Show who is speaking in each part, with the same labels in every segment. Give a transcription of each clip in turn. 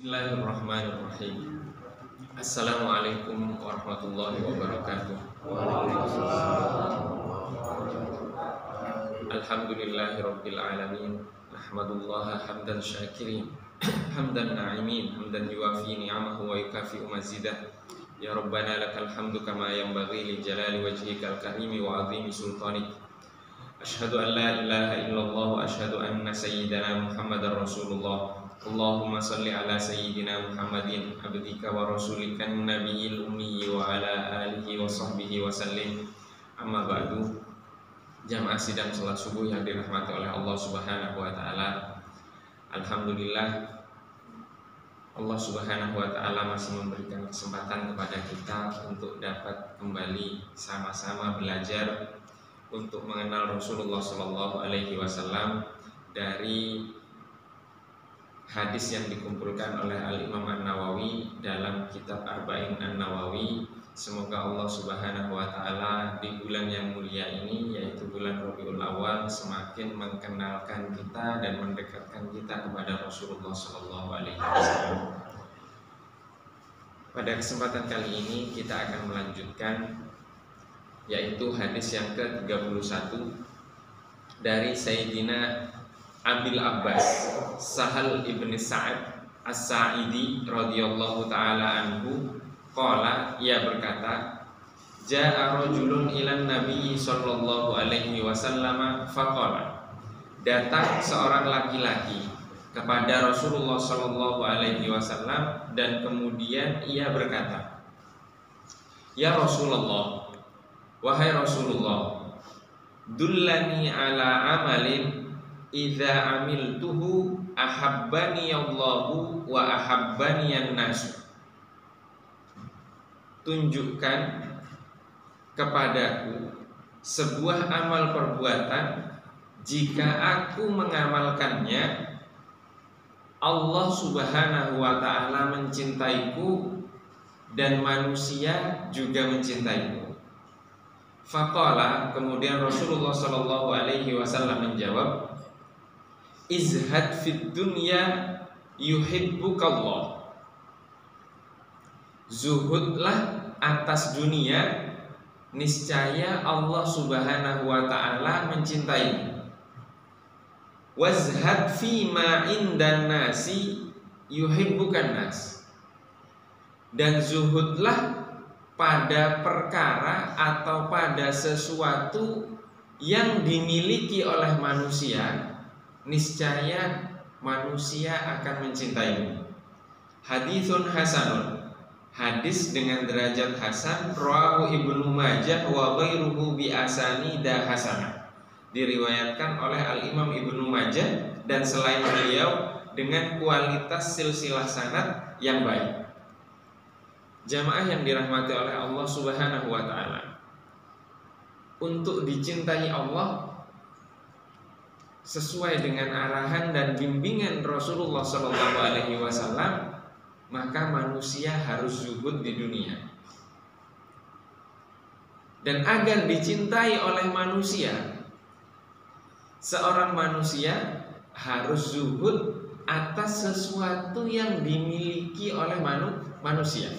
Speaker 1: Bismillahirrahmanirrahim. Assalamualaikum warahmatullahi wabarakatuh. Alhamdulillahirabbil alamin. Nahmadullaha hamdan syakirin, hamdan na'imin, hamdan yuwafi ni'amahu wa yukafi'u mazidah. Ya Rabbana lakal hamdu kama yanbaghi li jalali wajhikal karimi wa 'azimi sultanik. Asyhadu an la ilaha illallah wa asyhadu anna sayyidana Muhammadar Rasulullah. Allahumma salli ala sayyidina Muhammadin abdika wa rasulika nabiyil ummi wa ala alihi wa sahbihi wa sallim. Amma ba'du. Jamaah sidang salat subuh yang dirahmati oleh Allah Subhanahu wa taala. Alhamdulillah, Allah Subhanahu wa taala masih memberikan kesempatan kepada kita untuk dapat kembali sama-sama belajar untuk mengenal Rasulullah sallallahu alaihi wasallam dari hadis yang dikumpulkan oleh Al-Imam An-Nawawi dalam kitab Arba'in An-Nawawi. Semoga Allah Subhanahu wa taala di bulan yang mulia ini, yaitu bulan Rabiul Awal, semakin mengenalkan kita dan mendekatkan kita kepada Rasulullah sallallahu alaihi wasallam. Pada kesempatan kali ini kita akan melanjutkan, yaitu hadis yang ke-31 dari Sayyidina Abil Abbas Sahal ibn Sa'ad As-Sa'idi radhiyallahu ta'ala anhu qala, ia berkata, ja'a rajulun ilan nabi sallallahu alaihi wasallam faqala, datang seorang laki-laki kepada Rasulullah sallallahu alaihi wasallam dan kemudian ia berkata, ya Rasulullah, wahai Rasulullah, dullani ala amalin idza amiltuhu ahabbani Allahu wa ahabbani an-nas. Tunjukkan kepadaku sebuah amal perbuatan, jika aku mengamalkannya Allah Subhanahu wa taala mencintaiku dan manusia juga mencintaiku. Faqala, kemudian Rasulullah sallallahu alaihi wasallam menjawab, izhad fid dunya yuhibbukallah. Zuhudlah atas dunia, niscaya Allah Subhanahu wa taala mencintaimu. Wazhad fima indan nasi yuhibbukan nas. Dan zuhudlah pada perkara atau pada sesuatu yang dimiliki oleh manusia, niscaya manusia akan mencintaimu. Haditsun hasanun, hadis dengan derajat hasan, rawahu Ibnu Majah wa ghairuhu bi asanida hasanah, diriwayatkan oleh Al-Imam Ibnu Majah dan selain beliau dengan kualitas silsilah sanad yang baik. Jamaah yang dirahmati oleh Allah Subhanahu wa taala, untuk dicintai Allah sesuai dengan arahan dan bimbingan Rasulullah sallallahu alaihi wasallam, maka manusia harus zuhud di dunia. Dan agar dicintai oleh manusia, seorang manusia harus zuhud atas sesuatu yang dimiliki oleh manusia.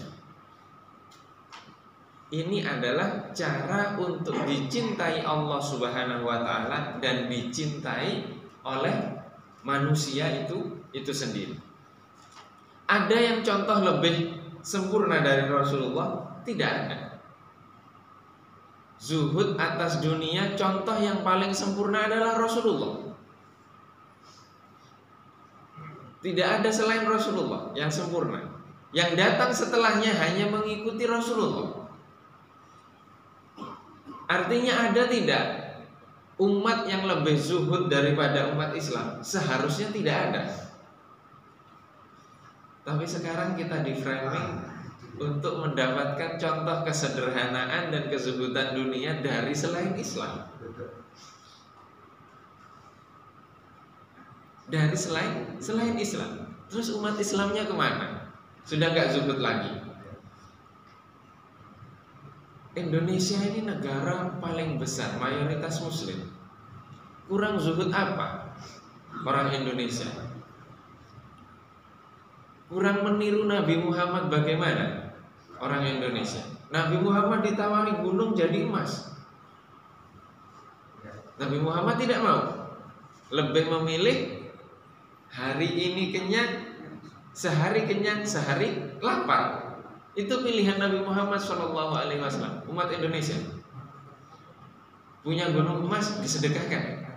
Speaker 1: Ini adalah cara untuk dicintai Allah Subhanahu wa taala dan dicintai oleh manusia itu sendiri. Ada yang contoh lebih sempurna dari Rasulullah? Tidak ada. Zuhud atas dunia, contoh yang paling sempurna adalah Rasulullah. Tidak ada selain Rasulullah yang sempurna. Yang datang setelahnya hanya mengikuti Rasulullah. Artinya ada tidak umat yang lebih zuhud daripada umat Islam? Seharusnya tidak ada. Tapi sekarang kita di framing untuk mendapatkan contoh kesederhanaan dan kezuhudan dunia dari selain Islam. Dari selain Islam. Terus umat Islamnya kemana? Sudah gak zuhud lagi. Indonesia ini negara paling besar, mayoritas muslim. Kurang zuhud apa orang Indonesia? kurang meniru Nabi Muhammad bagaimana? Orang Indonesia. Nabi Muhammad ditawari gunung jadi emas. Nabi Muhammad tidak mau. Lebih memilih hari ini kenyang, sehari lapar. Itu pilihan Nabi Muhammad SAW. Umat Indonesia punya gunung emas, disedekahkan.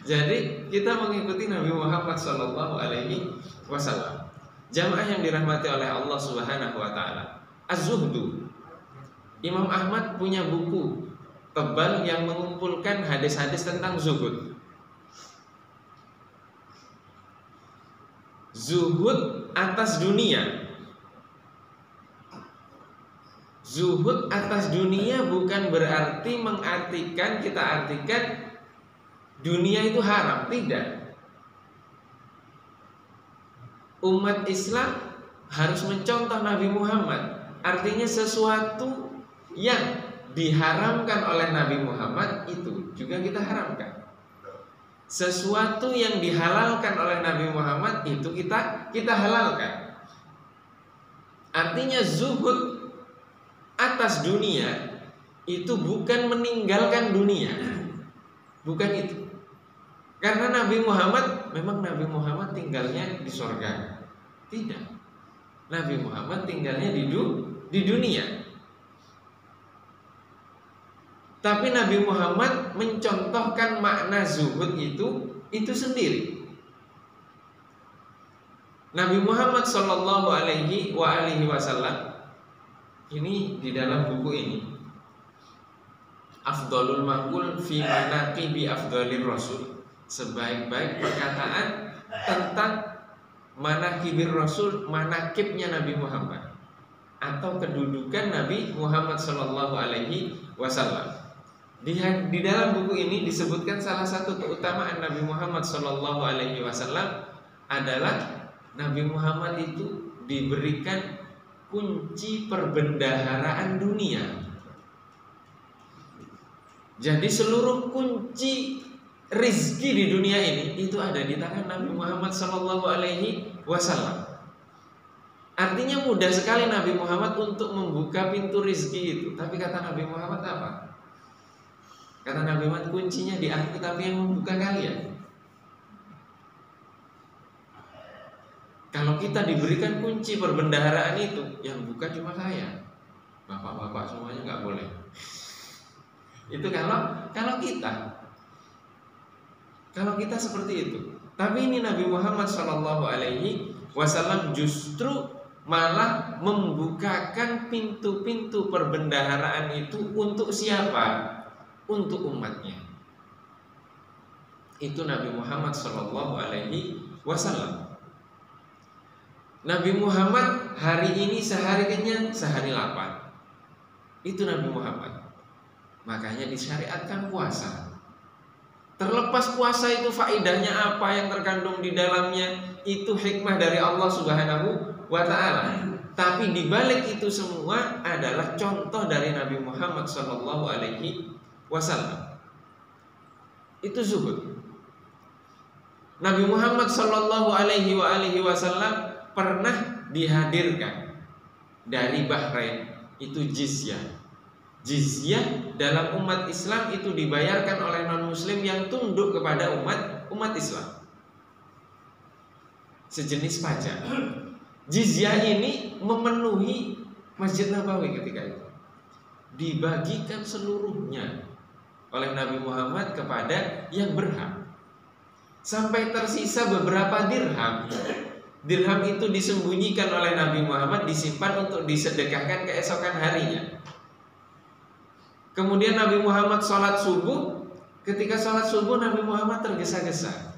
Speaker 1: Jadi kita mengikuti Nabi Muhammad SAW. Jamaah yang dirahmati oleh Allah Subhanahu wa taala. Az-Zuhdu. Imam Ahmad punya buku tebal yang mengumpulkan hadis-hadis tentang zuhud. Zuhud atas dunia. Zuhud atas dunia bukan berarti kita artikan dunia itu haram, tidak. Umat Islam harus mencontoh Nabi Muhammad. Artinya sesuatu yang diharamkan oleh Nabi Muhammad itu juga kita haramkan. Sesuatu yang dihalalkan oleh Nabi Muhammad itu kita halalkan. Artinya zuhud atas dunia itu bukan meninggalkan dunia. Bukan itu. Karena Nabi Muhammad, memang Nabi Muhammad tinggalnya di surga? Tidak. Nabi Muhammad tinggalnya di dunia. Tapi Nabi Muhammad mencontohkan makna zuhud itu sendiri. Nabi Muhammad Shallallahu Alaihi Wasallam ini di dalam buku ini, Afdhalul Maqul fi Manaqibi Afdhalir Rasul, sebaik-baik perkataan tentang manaqibir Rasul, manaqibnya Nabi Muhammad atau kedudukan Nabi Muhammad Shallallahu Alaihi Wasallam. Di dalam buku ini disebutkan salah satu keutamaan Nabi Muhammad Shallallahu Alaihi Wasallam adalah Nabi Muhammad itu diberikan kunci perbendaharaan dunia. Jadi seluruh kunci rizki di dunia ini itu ada di tangan Nabi Muhammad Shallallahu Alaihi Wasallam. Artinya mudah sekali Nabi Muhammad untuk membuka pintu rizki itu. Tapi kata Nabi Muhammad apa? Kata Nabi Muhammad, kuncinya di aku, tapi yang membuka kalian. Kalau kita diberikan kunci perbendaharaan itu, yang buka cuma saya. Bapak-bapak semuanya nggak boleh. Itu kalau kita seperti itu. Tapi ini Nabi Muhammad Shallallahu Alaihi Wasallam justru malah membukakan pintu-pintu perbendaharaan itu untuk siapa? Untuk umatnya. Itu Nabi Muhammad Shallallahu Alaihi Wasallam. Nabi Muhammad hari ini sehari kenyang, sehari lapar. Itu Nabi Muhammad. Makanya disyariatkan puasa. Terlepas puasa itu faedahnya apa yang terkandung di dalamnya, itu hikmah dari Allah Subhanahu wa taala. Tapi di balik itu semua adalah contoh dari Nabi Muhammad sallallahu alaihi wasallam. Itu zuhud. Nabi Muhammad sallallahu alaihi wasallam pernah dihadirkan dari Bahrain, itu jizyah. Jizyah dalam umat Islam itu dibayarkan oleh non-muslim yang tunduk kepada umat Islam. Sejenis pajak. Jizyah ini memenuhi Masjid Nabawi ketika itu. Dibagikan seluruhnya oleh Nabi Muhammad kepada yang berhak. Sampai tersisa beberapa dirham. Dirham itu disembunyikan oleh Nabi Muhammad, disimpan untuk disedekahkan keesokan harinya. Kemudian Nabi Muhammad sholat subuh. Ketika sholat subuh Nabi Muhammad tergesa-gesa.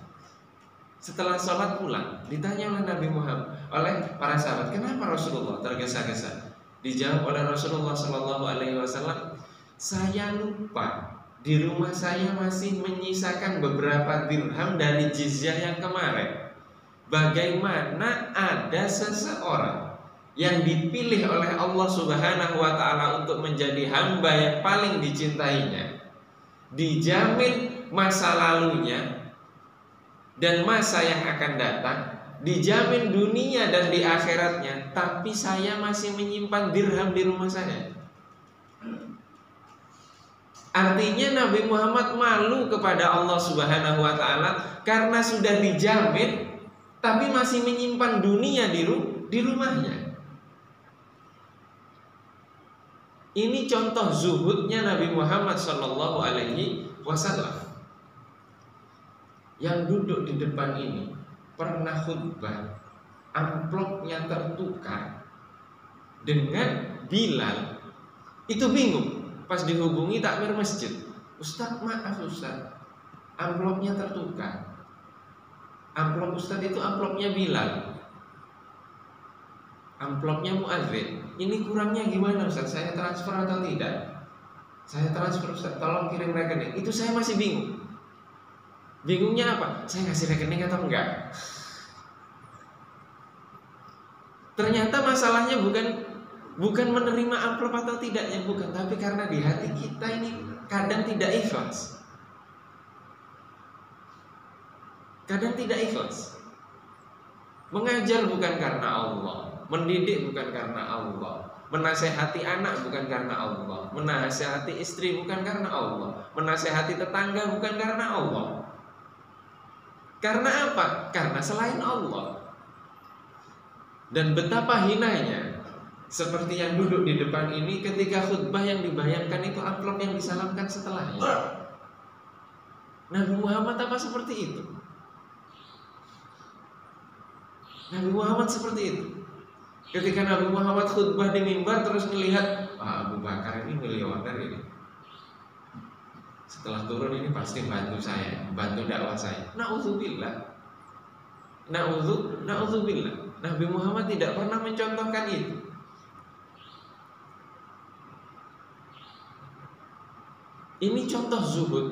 Speaker 1: Setelah sholat pulang, ditanya oleh Nabi Muhammad, oleh para sahabat, kenapa Rasulullah tergesa-gesa? Dijawab oleh Rasulullah SAW, saya lupa di rumah saya masih menyisakan beberapa dirham dari jizyah yang kemarin. Bagaimana ada seseorang yang dipilih oleh Allah Subhanahu wa taala untuk menjadi hamba yang paling dicintainya, dijamin masa lalunya dan masa yang akan datang, dijamin dunia dan di akhiratnya, tapi saya masih menyimpan dirham di rumah saya. Artinya Nabi Muhammad malu kepada Allah Subhanahu wa taala karena sudah dijamin tapi masih menyimpan dunia di rumahnya. Ini contoh zuhudnya Nabi Muhammad sallallahu alaihi wasallam. Yang duduk di depan ini pernah khutbah, amplopnya tertukar dengan Bilal. Itu bingung. Pas dihubungi takmir masjid, Ustaz, maaf Ustaz, amplopnya tertukar. Amplop Ustaz itu amplopnya Bilal, amplopnya muadzin. Ini kurangnya gimana Ustaz? Saya transfer atau tidak? Saya transfer Ustaz, tolong kirim rekening. Itu saya masih bingung. Bingungnya apa? Saya ngasih rekening atau enggak? Ternyata masalahnya bukan menerima amplop atau tidaknya, bukan, tapi karena di hati kita ini kadang tidak ikhlas. Kadang tidak ikhlas. Mengajar bukan karena Allah, mendidik bukan karena Allah, menasehati anak bukan karena Allah, menasehati istri bukan karena Allah, menasehati tetangga bukan karena Allah. Karena apa? Karena selain Allah. Dan betapa hinanya, seperti yang duduk di depan ini, ketika khutbah yang dibayangkan itu amplop yang disalamkan setelahnya. Nabi Muhammad apa seperti itu? Nabi Muhammad seperti itu. Ketika Nabi Muhammad khutbah di mimbar terus melihat, Abu Bakar ini miliuner ini. Setelah turun ini pasti bantu saya, bantu dakwah saya. Na'udzubillah. Na'udzubillah. Nabi Muhammad tidak pernah mencontohkan itu. Ini contoh zuhud.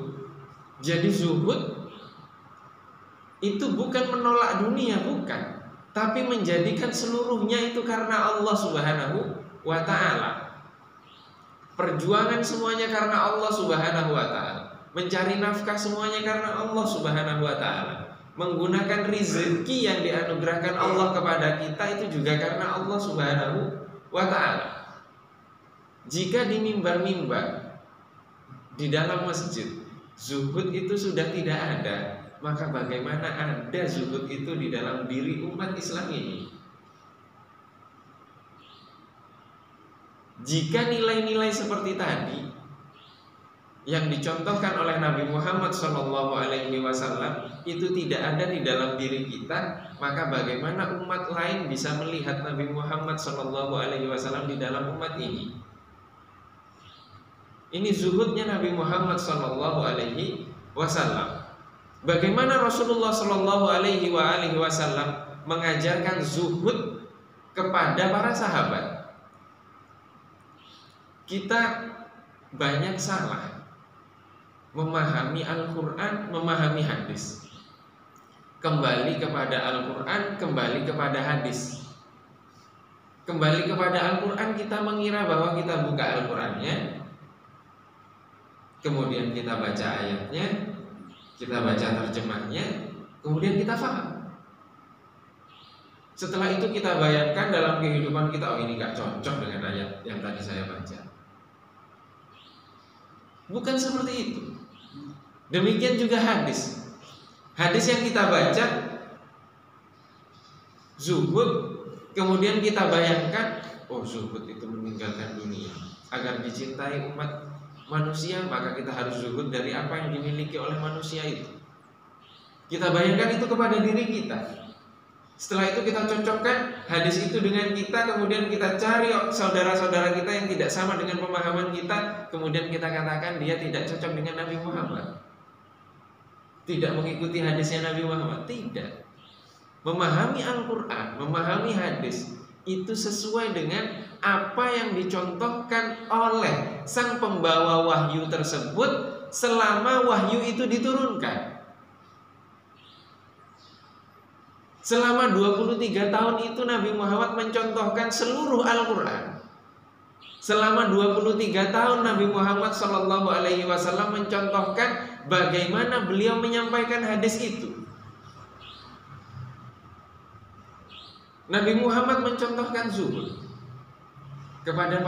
Speaker 1: Jadi zuhud itu bukan menolak dunia, bukan, tapi menjadikan seluruhnya itu karena Allah Subhanahu wa ta'ala. Perjuangan semuanya karena Allah Subhanahu wa ta'ala. Mencari nafkah semuanya karena Allah Subhanahu wa ta'ala. Menggunakan rezeki yang dianugerahkan Allah kepada kita itu juga karena Allah Subhanahu wa ta'ala. Jika di mimbar-mimbar, di dalam masjid, zuhud itu sudah tidak ada, maka bagaimana ada zuhud itu di dalam diri umat Islam ini? Jika nilai-nilai seperti tadi yang dicontohkan oleh Nabi Muhammad SAW itu tidak ada di dalam diri kita, maka bagaimana umat lain bisa melihat Nabi Muhammad SAW di dalam umat ini? Ini zuhudnya Nabi Muhammad SAW. Bagaimana Rasulullah SAW mengajarkan zuhud kepada para sahabat? Kita banyak salah memahami Al-Quran, memahami hadis. Kembali kepada Al-Quran, kembali kepada hadis. Kembali kepada Al-Quran, kita mengira bahwa kita buka Al-Qurannya, kemudian kita baca ayatnya, kita baca terjemahnya, kemudian kita faham. Setelah itu kita bayangkan dalam kehidupan kita, oh ini gak cocok dengan ayat yang tadi saya baca. Bukan seperti itu. Demikian juga hadis. Hadis yang kita baca zuhud, kemudian kita bayangkan, oh zuhud itu meninggalkan dunia agar dicintai umat manusia, maka kita harus zuhud dari apa yang dimiliki oleh manusia itu. Kita bayangkan itu kepada diri kita. Setelah itu kita cocokkan hadis itu dengan kita, kemudian kita cari saudara-saudara kita yang tidak sama dengan pemahaman kita, kemudian kita katakan dia tidak cocok dengan Nabi Muhammad, tidak mengikuti hadisnya Nabi Muhammad. Tidak. Memahami Al-Quran, memahami hadis itu sesuai dengan apa yang dicontohkan oleh sang pembawa wahyu tersebut selama wahyu itu diturunkan. Selama 23 tahun itu Nabi Muhammad mencontohkan seluruh Al-Quran. Selama 23 tahun Nabi Muhammad SAW mencontohkan bagaimana beliau menyampaikan hadis itu. Nabi Muhammad mencontohkan zuhud kepada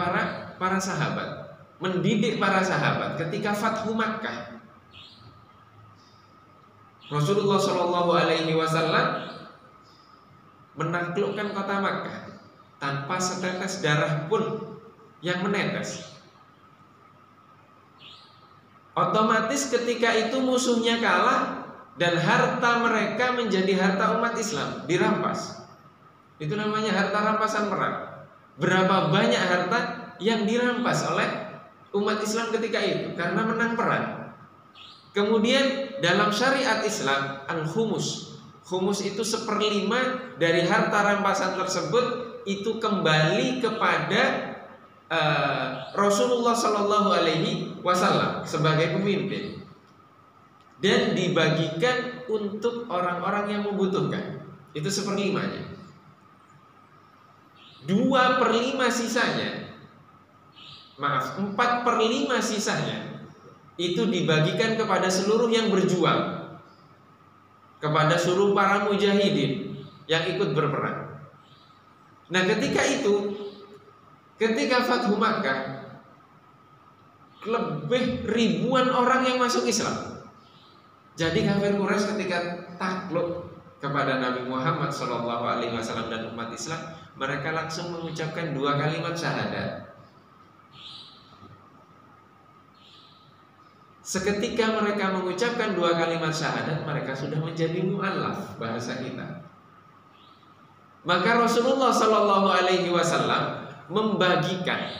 Speaker 1: para sahabat, mendidik para sahabat ketika Fathu Makkah. Rasulullah Shallallahu Alaihi Wasallam menaklukkan kota Makkah tanpa setetes darah pun yang menetes. Otomatis ketika itu musuhnya kalah dan harta mereka menjadi harta umat Islam, dirampas. Itu namanya harta rampasan perang. Berapa banyak harta yang dirampas oleh umat Islam ketika itu karena menang perang. Kemudian dalam syariat Islam, al-khumus, khumus itu 1/5 dari harta rampasan tersebut itu kembali kepada Rasulullah Shallallahu Alaihi Wasallam sebagai pemimpin dan dibagikan untuk orang-orang yang membutuhkan. Itu 1/5-nya. 2/5 sisanya, 4/5 sisanya itu dibagikan kepada seluruh yang berjuang, kepada seluruh para mujahidin yang ikut berperang. Nah, ketika Fathu Makkah, lebih ribuan orang yang masuk Islam. Jadi kafir Quraisy ketika takluk kepada Nabi Muhammad SAW dan umat Islam, mereka langsung mengucapkan 2 kalimat syahadat. Seketika mereka mengucapkan 2 kalimat syahadat, mereka sudah menjadi mu'allaf, bahasa kita. Maka Rasulullah Shallallahu Alaihi Wasallam membagikan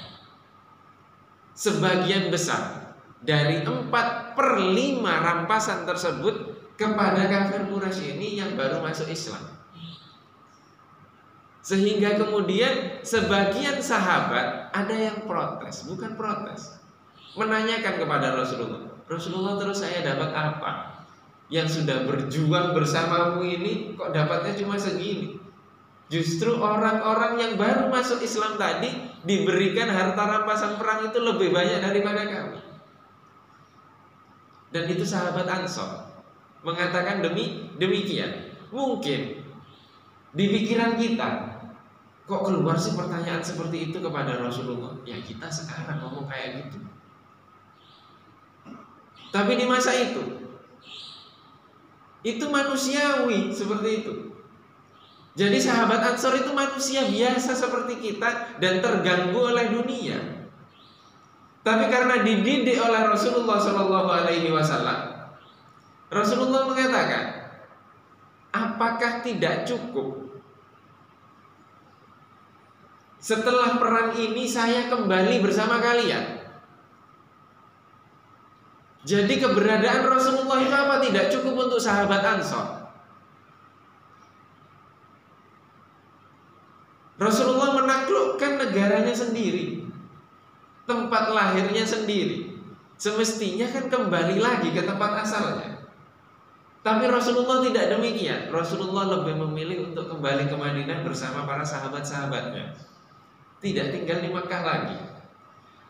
Speaker 1: sebagian besar dari 4/5 rampasan tersebut kepada kafir Quraisy ini yang baru masuk Islam. Sehingga kemudian sebagian sahabat ada yang protes, bukan protes, menanyakan kepada Rasulullah, Rasulullah, terus saya dapat apa? Yang sudah berjuang bersamamu ini kok dapatnya cuma segini? Justru orang-orang yang baru masuk Islam tadi diberikan harta rampasan perang itu lebih banyak daripada kami. Dan itu sahabat Ansor mengatakan demikian. Mungkin di pikiran kita, kok keluar sih pertanyaan seperti itu kepada Rasulullah? Ya kita sekarang ngomong kayak gitu. Tapi di masa itu manusiawi seperti itu. Jadi sahabat Ansor itu manusia biasa seperti kita dan terganggu oleh dunia. Tapi karena dididik oleh Rasulullah Shallallahu Alaihi Wasallam, Rasulullah mengatakan, apakah tidak cukup setelah perang ini saya kembali bersama kalian? Jadi keberadaan Rasulullah itu apa tidak cukup untuk sahabat Ansor? Rasulullah menaklukkan negaranya sendiri, tempat lahirnya sendiri. Semestinya kan kembali lagi ke tempat asalnya. Tapi Rasulullah tidak demikian. Rasulullah lebih memilih untuk kembali ke Madinah bersama para sahabat-sahabatnya, tidak tinggal di Mekah lagi.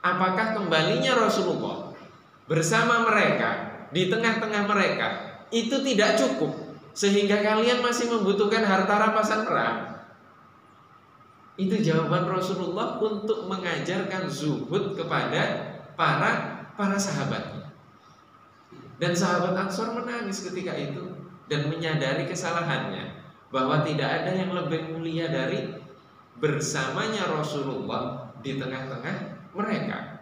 Speaker 1: Apakah kembalinya Rasulullah bersama mereka, di tengah-tengah mereka, itu tidak cukup sehingga kalian masih membutuhkan harta rampasan perang? Itu jawaban Rasulullah untuk mengajarkan zuhud kepada para sahabatnya. Dan sahabat Ansor menangis ketika itu dan menyadari kesalahannya, bahwa tidak ada yang lebih mulia dari bersamanya Rasulullah di tengah-tengah mereka.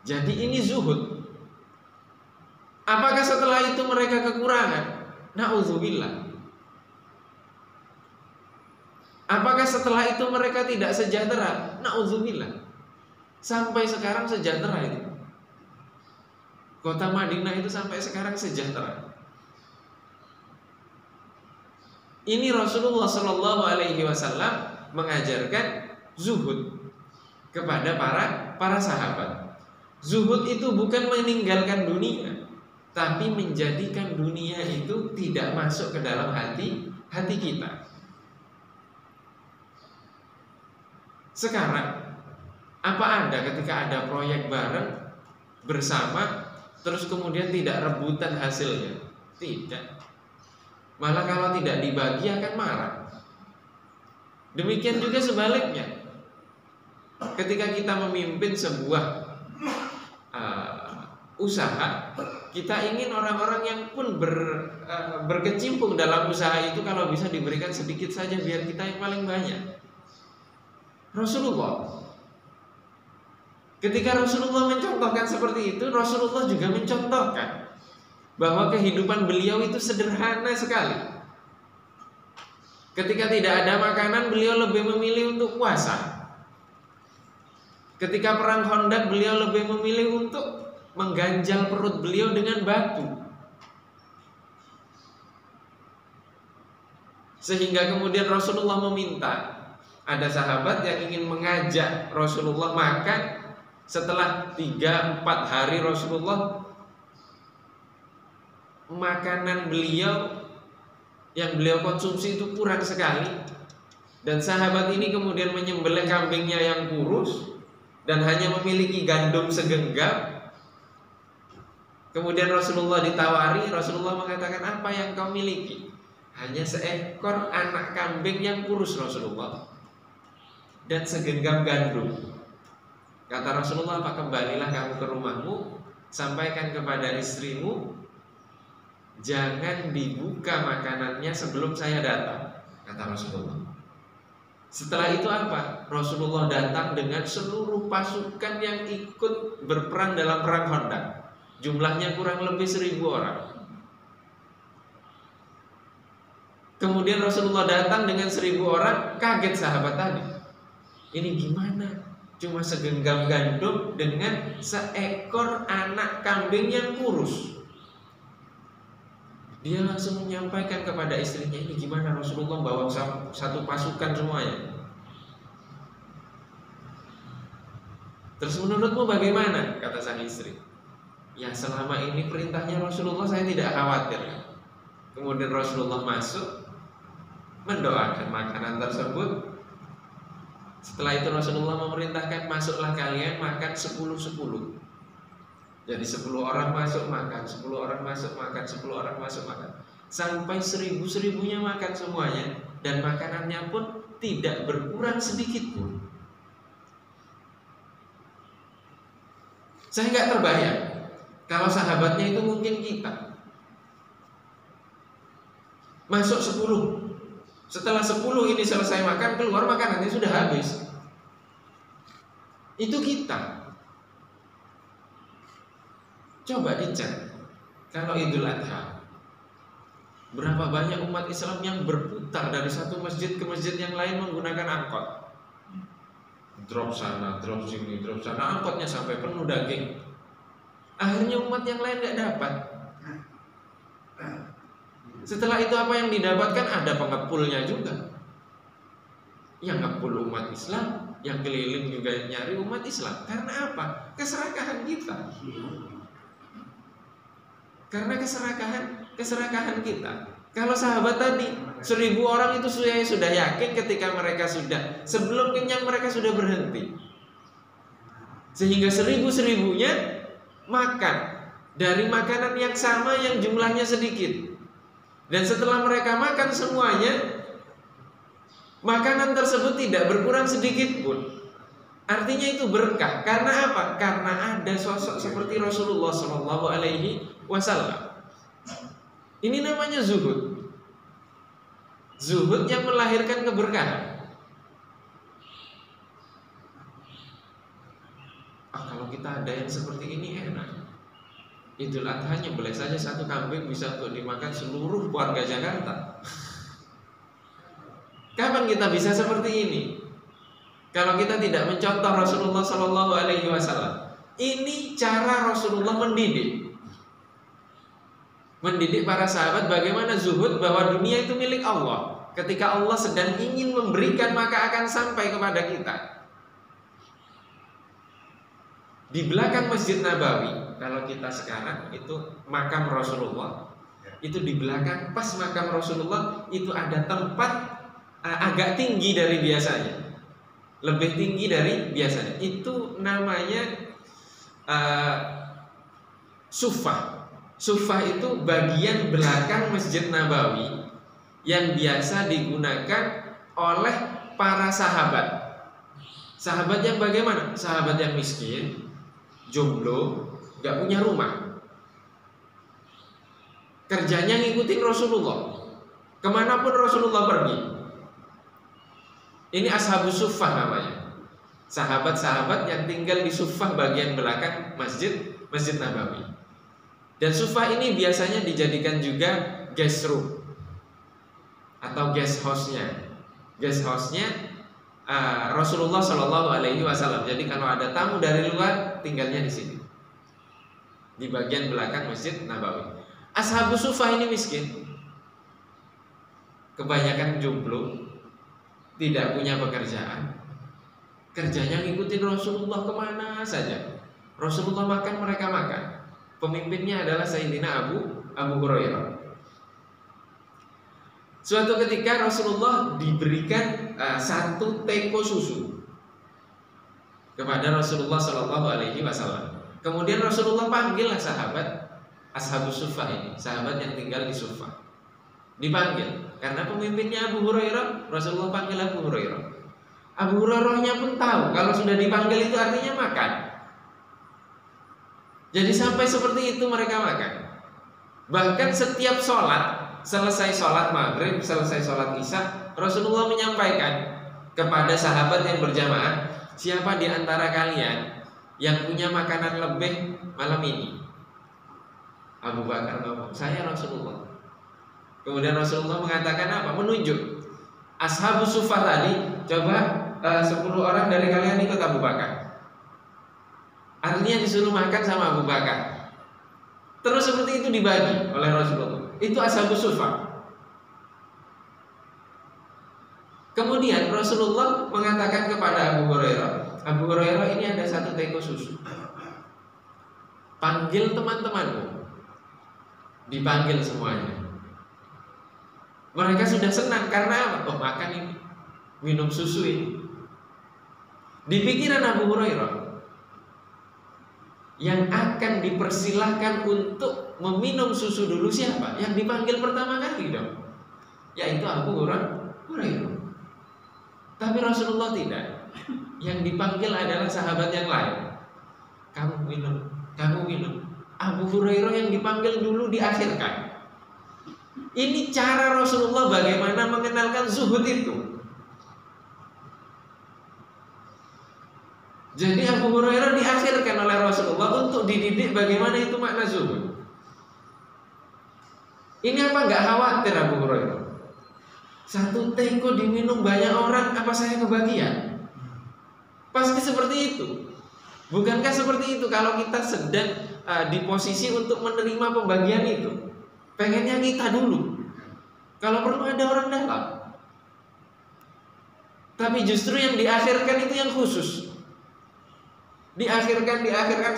Speaker 1: Jadi ini zuhud. Apakah setelah itu mereka kekurangan? Na'udzubillah. Apakah setelah itu mereka tidak sejahtera? Na'udzubillah. Sampai sekarang sejahtera itu. Kota Madinah itu sampai sekarang sejahtera. Ini Rasulullah Shallallahu Alaihi Wasallam mengajarkan zuhud kepada para sahabat. Zuhud itu bukan meninggalkan dunia, tapi menjadikan dunia itu tidak masuk ke dalam hati kita. Sekarang, apa ada ketika ada proyek bareng bersama, terus kemudian tidak rebutan hasilnya? Tidak. Malah kalau tidak dibagi akan marah. Demikian juga sebaliknya. Ketika kita memimpin sebuah usaha, kita ingin orang-orang yang pun berkecimpung dalam usaha itu kalau bisa diberikan sedikit saja biar kita yang paling banyak. Rasulullah, ketika Rasulullah mencontohkan seperti itu, Rasulullah juga mencontohkan bahwa kehidupan beliau itu sederhana sekali. Ketika tidak ada makanan, beliau lebih memilih untuk puasa. Ketika perang Khandaq, beliau lebih memilih untuk mengganjal perut beliau dengan batu. Sehingga kemudian Rasulullah meminta, ada sahabat yang ingin mengajak Rasulullah makan. Setelah 3-4 hari Rasulullah, makanan beliau yang beliau konsumsi itu kurang sekali. Dan sahabat ini kemudian menyembelih kambingnya yang kurus dan hanya memiliki gandum segenggam. Kemudian Rasulullah ditawari, Rasulullah mengatakan, apa yang kau miliki? Hanya seekor anak kambing yang kurus Rasulullah, dan segenggam gandum. Kata Rasulullah, apa kembalilah kamu ke rumahmu, sampaikan kepada istrimu, jangan dibuka makanannya sebelum saya datang, kata Rasulullah. Setelah itu apa? Rasulullah datang dengan seluruh pasukan yang ikut berperang dalam perang Khandaq. Jumlahnya kurang lebih 1000 orang. Kemudian Rasulullah datang dengan 1000 orang, kaget sahabat tadi. Ini gimana? Cuma segenggam gandum dengan seekor anak kambing yang kurus. Dia langsung menyampaikan kepada istrinya, ini gimana Rasulullah bawa satu pasukan semuanya. Terus menurutmu bagaimana? Kata sang istri. Ya selama ini perintahnya Rasulullah saya tidak khawatir. Kemudian Rasulullah masuk, mendoakan makanan tersebut. Setelah itu Rasulullah memerintahkan, masuklah kalian makan 10-10. Jadi 10 orang masuk makan, 10 orang masuk makan, 10 orang masuk makan, sampai 1000-1000-nya makan semuanya. Dan makanannya pun tidak berkurang sedikit pun. Saya nggak terbayang kalau sahabatnya itu mungkin kita. Masuk 10, setelah 10 ini selesai makan, keluar makanannya sudah habis. Itu kita. Coba dicek, kalau Idul Adha, berapa banyak umat Islam yang berputar dari satu masjid ke masjid yang lain menggunakan angkot. Drop sana, drop sini, drop sana, angkotnya sampai penuh daging. Akhirnya umat yang lain gak dapat. Setelah itu apa yang didapatkan? Ada pengepulnya juga. Yang ngepul umat Islam, yang keliling juga nyari umat Islam. Karena apa? Keserakahan kita. Karena keserakahan kita. Kalau sahabat tadi 1000 orang itu sudah yakin ketika mereka sudah, sebelum kenyang mereka sudah berhenti. Sehingga 1000-1000-nya makan dari makanan yang sama yang jumlahnya sedikit. Dan setelah mereka makan semuanya, makanan tersebut tidak berkurang sedikit pun. Artinya itu berkah. Karena apa? Karena ada sosok seperti Rasulullah SAW. Ini namanya zuhud. Zuhud yang melahirkan keberkahan. Kalau kita ada yang seperti ini enak. Idul Adha nyembelih saja satu kambing bisa untuk dimakan seluruh warga Jakarta. Kapan kita bisa seperti ini? Kalau kita tidak mencontoh Rasulullah SAW. Ini cara Rasulullah mendidik para sahabat bagaimana zuhud, bahwa dunia itu milik Allah. Ketika Allah sedang ingin memberikan, maka akan sampai kepada kita. Di belakang Masjid Nabawi, kalau kita sekarang itu makam Rasulullah, itu di belakang pas makam Rasulullah itu ada tempat agak tinggi dari biasanya, lebih tinggi dari biasanya. Itu namanya sufah. Sufah itu bagian belakang Masjid Nabawi yang biasa digunakan oleh para sahabat. Sahabat yang bagaimana? Sahabat yang miskin, jomblo, gak punya rumah. Kerjanya ngikutin Rasulullah. Kemanapun Rasulullah pergi. Ini ashabus suffah namanya. Sahabat-sahabat yang tinggal di suffah bagian belakang Masjid Nabawi. Dan suffah ini biasanya dijadikan juga guest room atau guest house-nya. Guest house-nya Rasulullah Shallallahu Alaihi Wasallam. Jadi kalau ada tamu dari luar, tinggalnya di sini, di bagian belakang Masjid Nabawi. Ashabus suffah ini miskin, kebanyakan jomblo, tidak punya pekerjaan. Kerjanya ngikutin Rasulullah kemana saja. Rasulullah makan, mereka makan. Pemimpinnya adalah Sayyidina Abu Hurairah. Suatu ketika Rasulullah diberikan satu teko susu kepada Rasulullah Shallallahu Alaihi Wasallam. Kemudian Rasulullah panggillah sahabat ashabus suffah ini, sahabat yang tinggal di suffah. Dipanggil karena pemimpinnya Abu Hurairah. Rasulullah panggil Abu Hurairah. Abu Hurairahnya pun tahu kalau sudah dipanggil itu artinya makan. Jadi sampai seperti itu mereka makan. Bahkan setiap sholat, selesai sholat maghrib, selesai sholat isya, Rasulullah menyampaikan kepada sahabat yang berjamaah, siapa di antara kalian yang punya makanan lebih malam ini? Abu Bakar ngomong, saya Rasulullah. Kemudian Rasulullah mengatakan apa? Menunjuk ashabus suffah tadi, coba 10 orang dari kalian ikut Abu Bakar. Artinya disuruh makan sama Abu Bakar. Terus seperti itu dibagi oleh Rasulullah. Itu ashabus suffah. Kemudian Rasulullah mengatakan kepada Abu Hurairah, Abu Hurairah, ini ada satu teko susu. Panggil teman-temanmu. Dipanggil semuanya. Mereka sudah senang karena apa? Oh, makan ini, minum susu ini. Di pikiran Abu Hurairah, yang akan dipersilahkan untuk meminum susu dulu siapa? Yang dipanggil pertama kali dong, yaitu Abu Hurairah. Tapi Rasulullah tidak. Yang dipanggil adalah sahabat yang lain. Kamu minum, kamu minum. Abu Hurairah yang dipanggil dulu diakhirkan. Ini cara Rasulullah bagaimana mengenalkan zuhud itu. Jadi Abu Hurairah diakhirkan oleh Rasulullah untuk dididik bagaimana itu makna zuhud. Ini apa nggak khawatir Abu Hurairah? Satu teko diminum banyak orang, apa saya kebagian? Pasti seperti itu. Bukankah seperti itu kalau kita sedang di posisi untuk menerima pembagian itu? Pengennya kita dulu. Kalau perlu ada orang dalam. Tapi justru yang diakhirkan itu yang khusus. Diakhirkan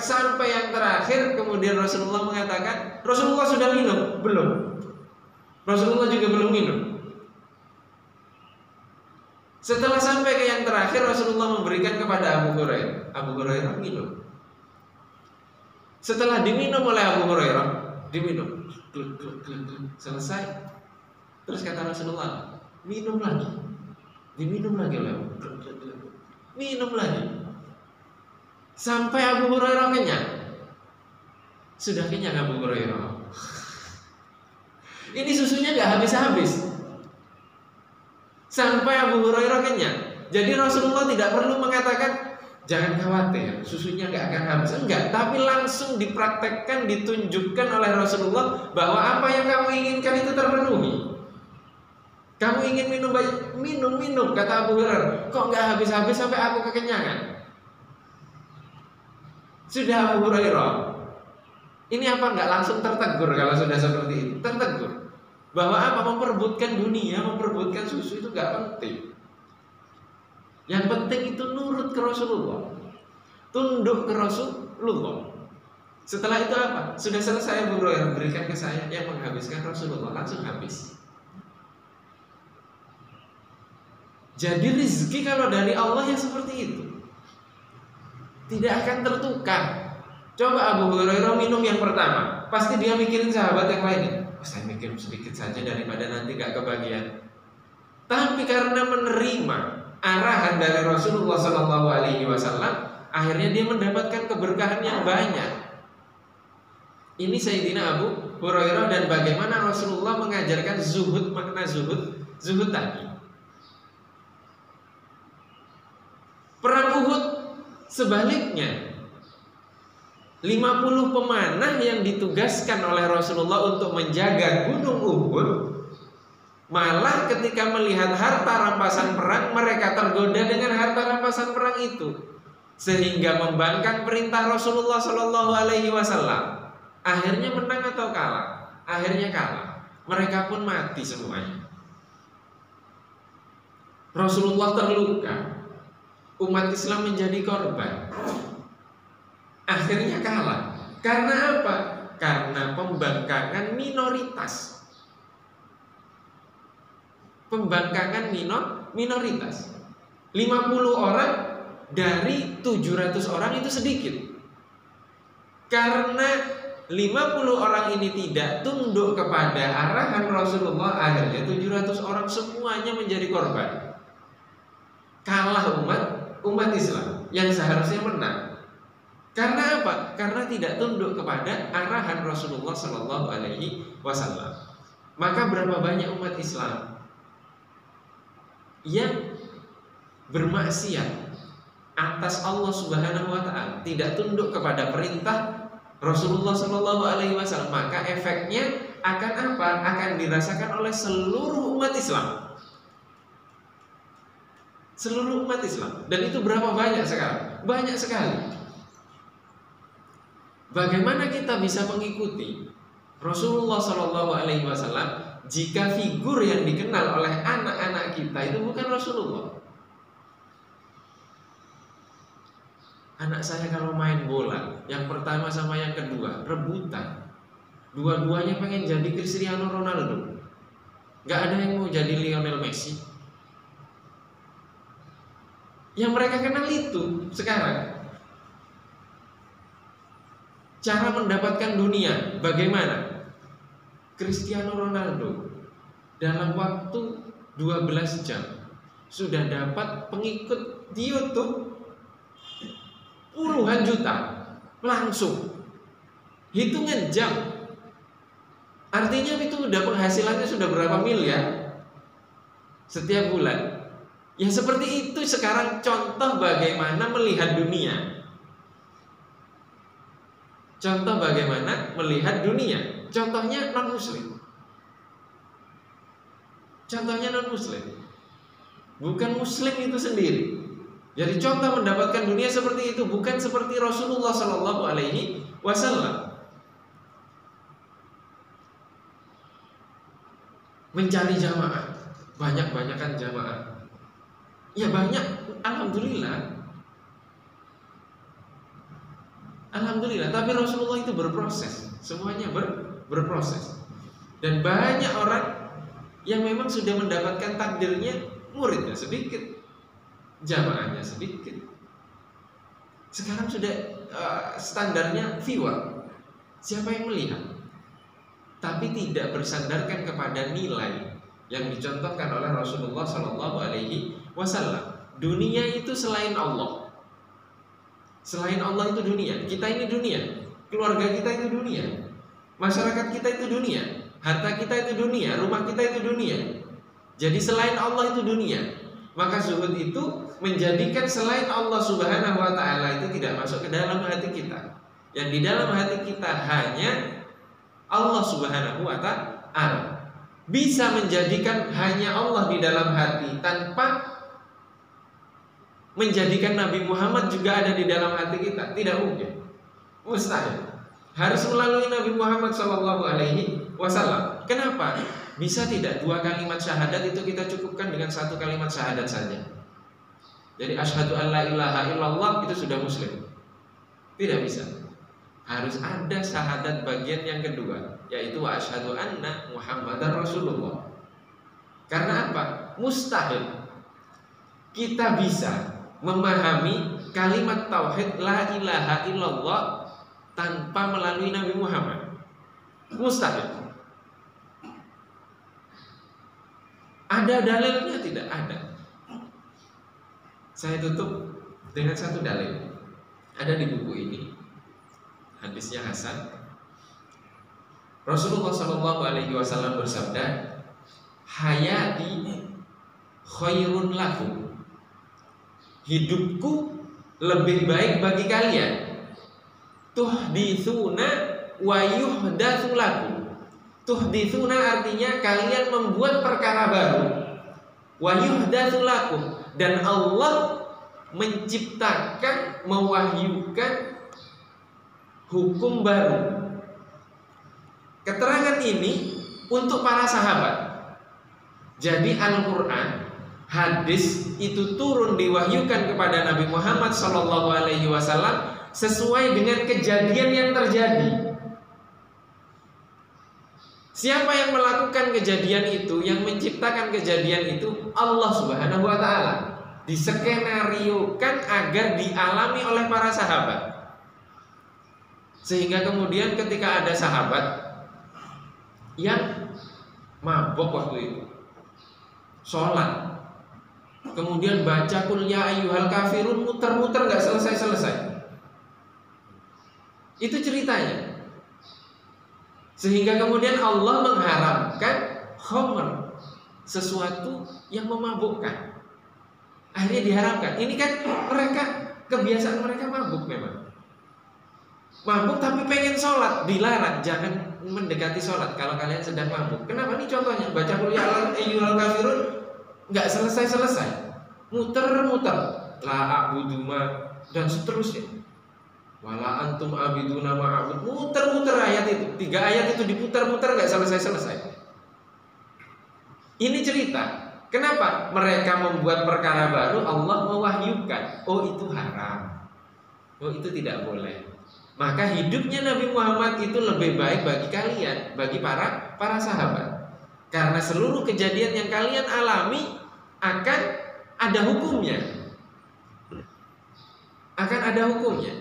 Speaker 1: sampai yang terakhir. Kemudian Rasulullah mengatakan, Rasulullah sudah minum? Belum. Rasulullah juga belum minum. Setelah sampai ke yang terakhir, Rasulullah memberikan kepada Abu Hurairah. Abu Hurairah minum. Setelah diminum oleh Abu Hurairah, diminum, selesai. Terus kata Rasulullah, minum lagi. Diminum lagi oleh Abu Hurairah. Minum lagi. Sampai Abu Hurairah kenyang. Sudah kenyang Abu Hurairah. Ini susunya gak habis-habis. Sampai Abu Hurairah kenyang. Jadi Rasulullah tidak perlu mengatakan, jangan khawatir, susunya gak akan habis. Enggak, tapi langsung dipraktekkan, ditunjukkan oleh Rasulullah bahwa apa yang kamu inginkan itu terpenuhi. Kamu ingin minum banyak, minum, kata Abu Hurairah. Kok gak habis-habis sampai aku kekenyangan? Sudah Abu Hurairah, ini apa nggak langsung tertegur kalau sudah seperti itu? Tertegur bahwa apa? Memperebutkan dunia, memperebutkan susu itu nggak penting. Yang penting itu nurut ke Rasulullah, tunduk ke Rasulullah. Setelah itu apa? Sudah selesai Abu Hurairah, berikan ke saya. Yang menghabiskan Rasulullah, langsung habis. Jadi rezeki kalau dari Allah ya seperti itu, tidak akan tertukar. Coba Abu Hurairah minum yang pertama, pasti dia mikirin sahabat yang lainnya. saya mikir sedikit saja daripada nanti gak kebagian. Tapi karena menerima arahan dari Rasulullah SAW, akhirnya dia mendapatkan keberkahan yang banyak. Ini Sayyidina Abu Hurairah dan bagaimana Rasulullah mengajarkan zuhud, makna zuhud tadi. Perang Uhud sebaliknya, 50 pemanah yang ditugaskan oleh Rasulullah untuk menjaga gunung Uhud, malah ketika melihat harta rampasan perang, mereka tergoda dengan harta rampasan perang itu, sehingga membangkang perintah Rasulullah SAW. Akhirnya menang atau kalah? Akhirnya kalah. Mereka pun mati semuanya. Rasulullah terluka, umat Islam menjadi korban. Akhirnya kalah. Karena apa? Karena pembangkangan minoritas. Pembangkangan minoritas. 50 orang dari 700 orang itu sedikit. Karena 50 orang ini tidak tunduk kepada arahan Rasulullah, akhirnya 700 orang semuanya menjadi korban. Kalah umat Islam yang seharusnya menang. Karena apa? Karena tidak tunduk kepada arahan Rasulullah SAW. Maka berapa banyak umat Islam yang bermaksiat atas Allah Subhanahu wa Ta'ala, tidak tunduk kepada perintah Rasulullah SAW, maka efeknya akan apa? Akan dirasakan oleh seluruh umat Islam. Seluruh umat Islam. Dan itu berapa banyak sekarang? Banyak sekali. Bagaimana kita bisa mengikuti Rasulullah SAW jika figur yang dikenal oleh anak-anak kita itu bukan Rasulullah? Anak saya kalau main bola, yang pertama sama yang kedua rebutan. Dua-duanya pengen jadi Cristiano Ronaldo. Gak ada yang mau jadi Lionel Messi. Yang mereka kenal itu sekarang. Cara mendapatkan dunia bagaimana? Cristiano Ronaldo dalam waktu 12 jam sudah dapat pengikut di YouTube puluhan juta langsung, hitungan jam. Artinya itu udah penghasilannya sudah berapa miliar setiap bulan. Ya seperti itu sekarang contoh bagaimana melihat dunia. Contoh bagaimana melihat dunia. Contohnya non-muslim. Contohnya non-muslim, bukan muslim itu sendiri. Jadi contoh mendapatkan dunia seperti itu, bukan seperti Rasulullah SAW. Mencari jamaah, banyak-banyakan jamaah. Ya banyak, alhamdulillah. Alhamdulillah, tapi Rasulullah itu berproses. Semuanya berproses. Dan banyak orang yang memang sudah mendapatkan takdirnya, muridnya sedikit, jamaahnya sedikit. Sekarang sudah standarnya viewer, siapa yang melihat, tapi tidak bersandarkan kepada nilai yang dicontohkan oleh Rasulullah SAW. Dunia itu selain Allah. Selain Allah itu dunia. Kita ini dunia. Keluarga kita itu dunia. Masyarakat kita itu dunia. Harta kita itu dunia. Rumah kita itu dunia. Jadi selain Allah itu dunia. Maka zuhud itu menjadikan selain Allah Subhanahu wa Ta'ala itu tidak masuk ke dalam hati kita. Yang di dalam hati kita hanya Allah Subhanahu wa Ta'ala. Bisa menjadikan hanya Allah di dalam hati tanpa menjadikan Nabi Muhammad juga ada di dalam hati kita. Tidak mungkin, mustahil. Harus melalui Nabi Muhammad SAW. Kenapa? Bisa tidak 2 kalimat syahadat itu kita cukupkan dengan 1 kalimat syahadat saja? Jadi asyhadu an la ilaha illallah itu sudah muslim? Tidak bisa. Harus ada syahadat bagian yang kedua, yaitu wa asyhadu anna Muhammadar Rasulullah. Karena apa? Mustahil kita bisa memahami kalimat tauhid la ilaha illallah tanpa melalui Nabi Muhammad. Mustahil. Ada dalilnya? Tidak ada. Saya tutup dengan satu dalil. Ada di buku ini. Hadisnya hasan. Rasulullah SAW bersabda, hayati khairun lakum. Hidupku lebih baik bagi kalian. Tuhditsuna wa yuhdatsu lakum. Tuhditsuna artinya kalian membuat perkara baru. Wa yuhdatsu lakum, dan Allah menciptakan, mewahyukan hukum baru. Keterangan ini untuk para sahabat. Jadi Al-Quran, hadis itu turun diwahyukan kepada Nabi Muhammad SAW sesuai dengan kejadian yang terjadi. Siapa yang melakukan kejadian itu, yang menciptakan kejadian itu? Allah Subhanahu wa Ta'ala. Diskenariokan agar dialami oleh para sahabat. Sehingga kemudian ketika ada sahabat yang mabok waktu itu, sholat, kemudian baca qul ya ayyuhal kafirun, muter-muter gak selesai-selesai. Itu ceritanya. Sehingga kemudian Allah mengharamkan khamr, sesuatu yang memabukkan. Akhirnya diharamkan. Ini kan mereka, kebiasaan mereka mabuk memang. Mabuk tapi pengen sholat, dilarang. Jangan mendekati sholat kalau kalian sedang mabuk. Kenapa? Ini contohnya, baca qul ya ayyuhal kafirun gak selesai-selesai, muter-muter, la a'budu ma, dan seterusnya. Wala antum abiduna ma'abud, muter-muter ayat itu. 3 ayat itu diputar-muter gak selesai-selesai. Ini cerita. Kenapa? Mereka membuat perkara baru, Allah mewahyukan, oh itu haram, oh itu tidak boleh. Maka hidupnya Nabi Muhammad itu lebih baik bagi kalian, bagi para sahabat. Karena seluruh kejadian yang kalian alami akan ada hukumnya. Akan ada hukumnya.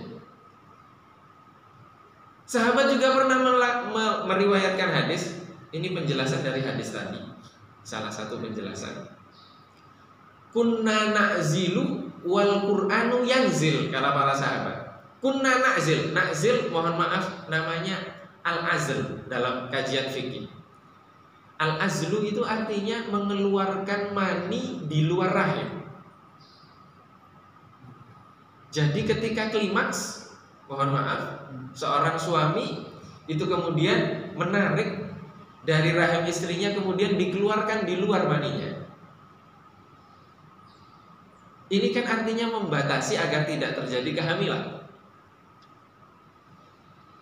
Speaker 1: Sahabat juga pernah meriwayatkan hadis. Ini penjelasan dari hadis tadi. Salah satu penjelasan. Kunna na'zilu wal Qur'anu yanzil, kata para sahabat. Kunna na'zil. Na'zil, mohon maaf, namanya al-azl dalam kajian fikih. Al-azlu itu artinya mengeluarkan mani di luar rahim. Jadi ketika klimaks, mohon maaf, seorang suami itu kemudian menarik dari rahim istrinya, kemudian dikeluarkan di luar maninya. Ini kan artinya membatasi agar tidak terjadi kehamilan.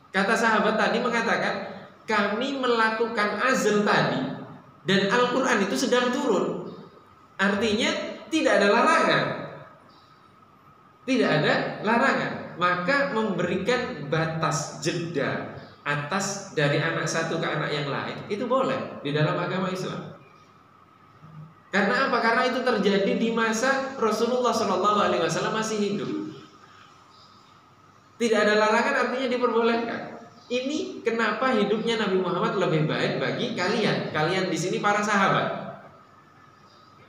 Speaker 1: Kata sahabat tadi mengatakan, kami melakukan azl tadi dan Al-Quran itu sedang turun. Artinya tidak ada larangan. Tidak ada larangan. Maka memberikan batas jeda atas dari anak satu ke anak yang lain itu boleh di dalam agama Islam. Karena apa? Karena itu terjadi di masa Rasulullah SAW masih hidup. Tidak ada larangan, artinya diperbolehkan. Ini kenapa hidupnya Nabi Muhammad lebih baik bagi kalian. Kalian di sini para sahabat.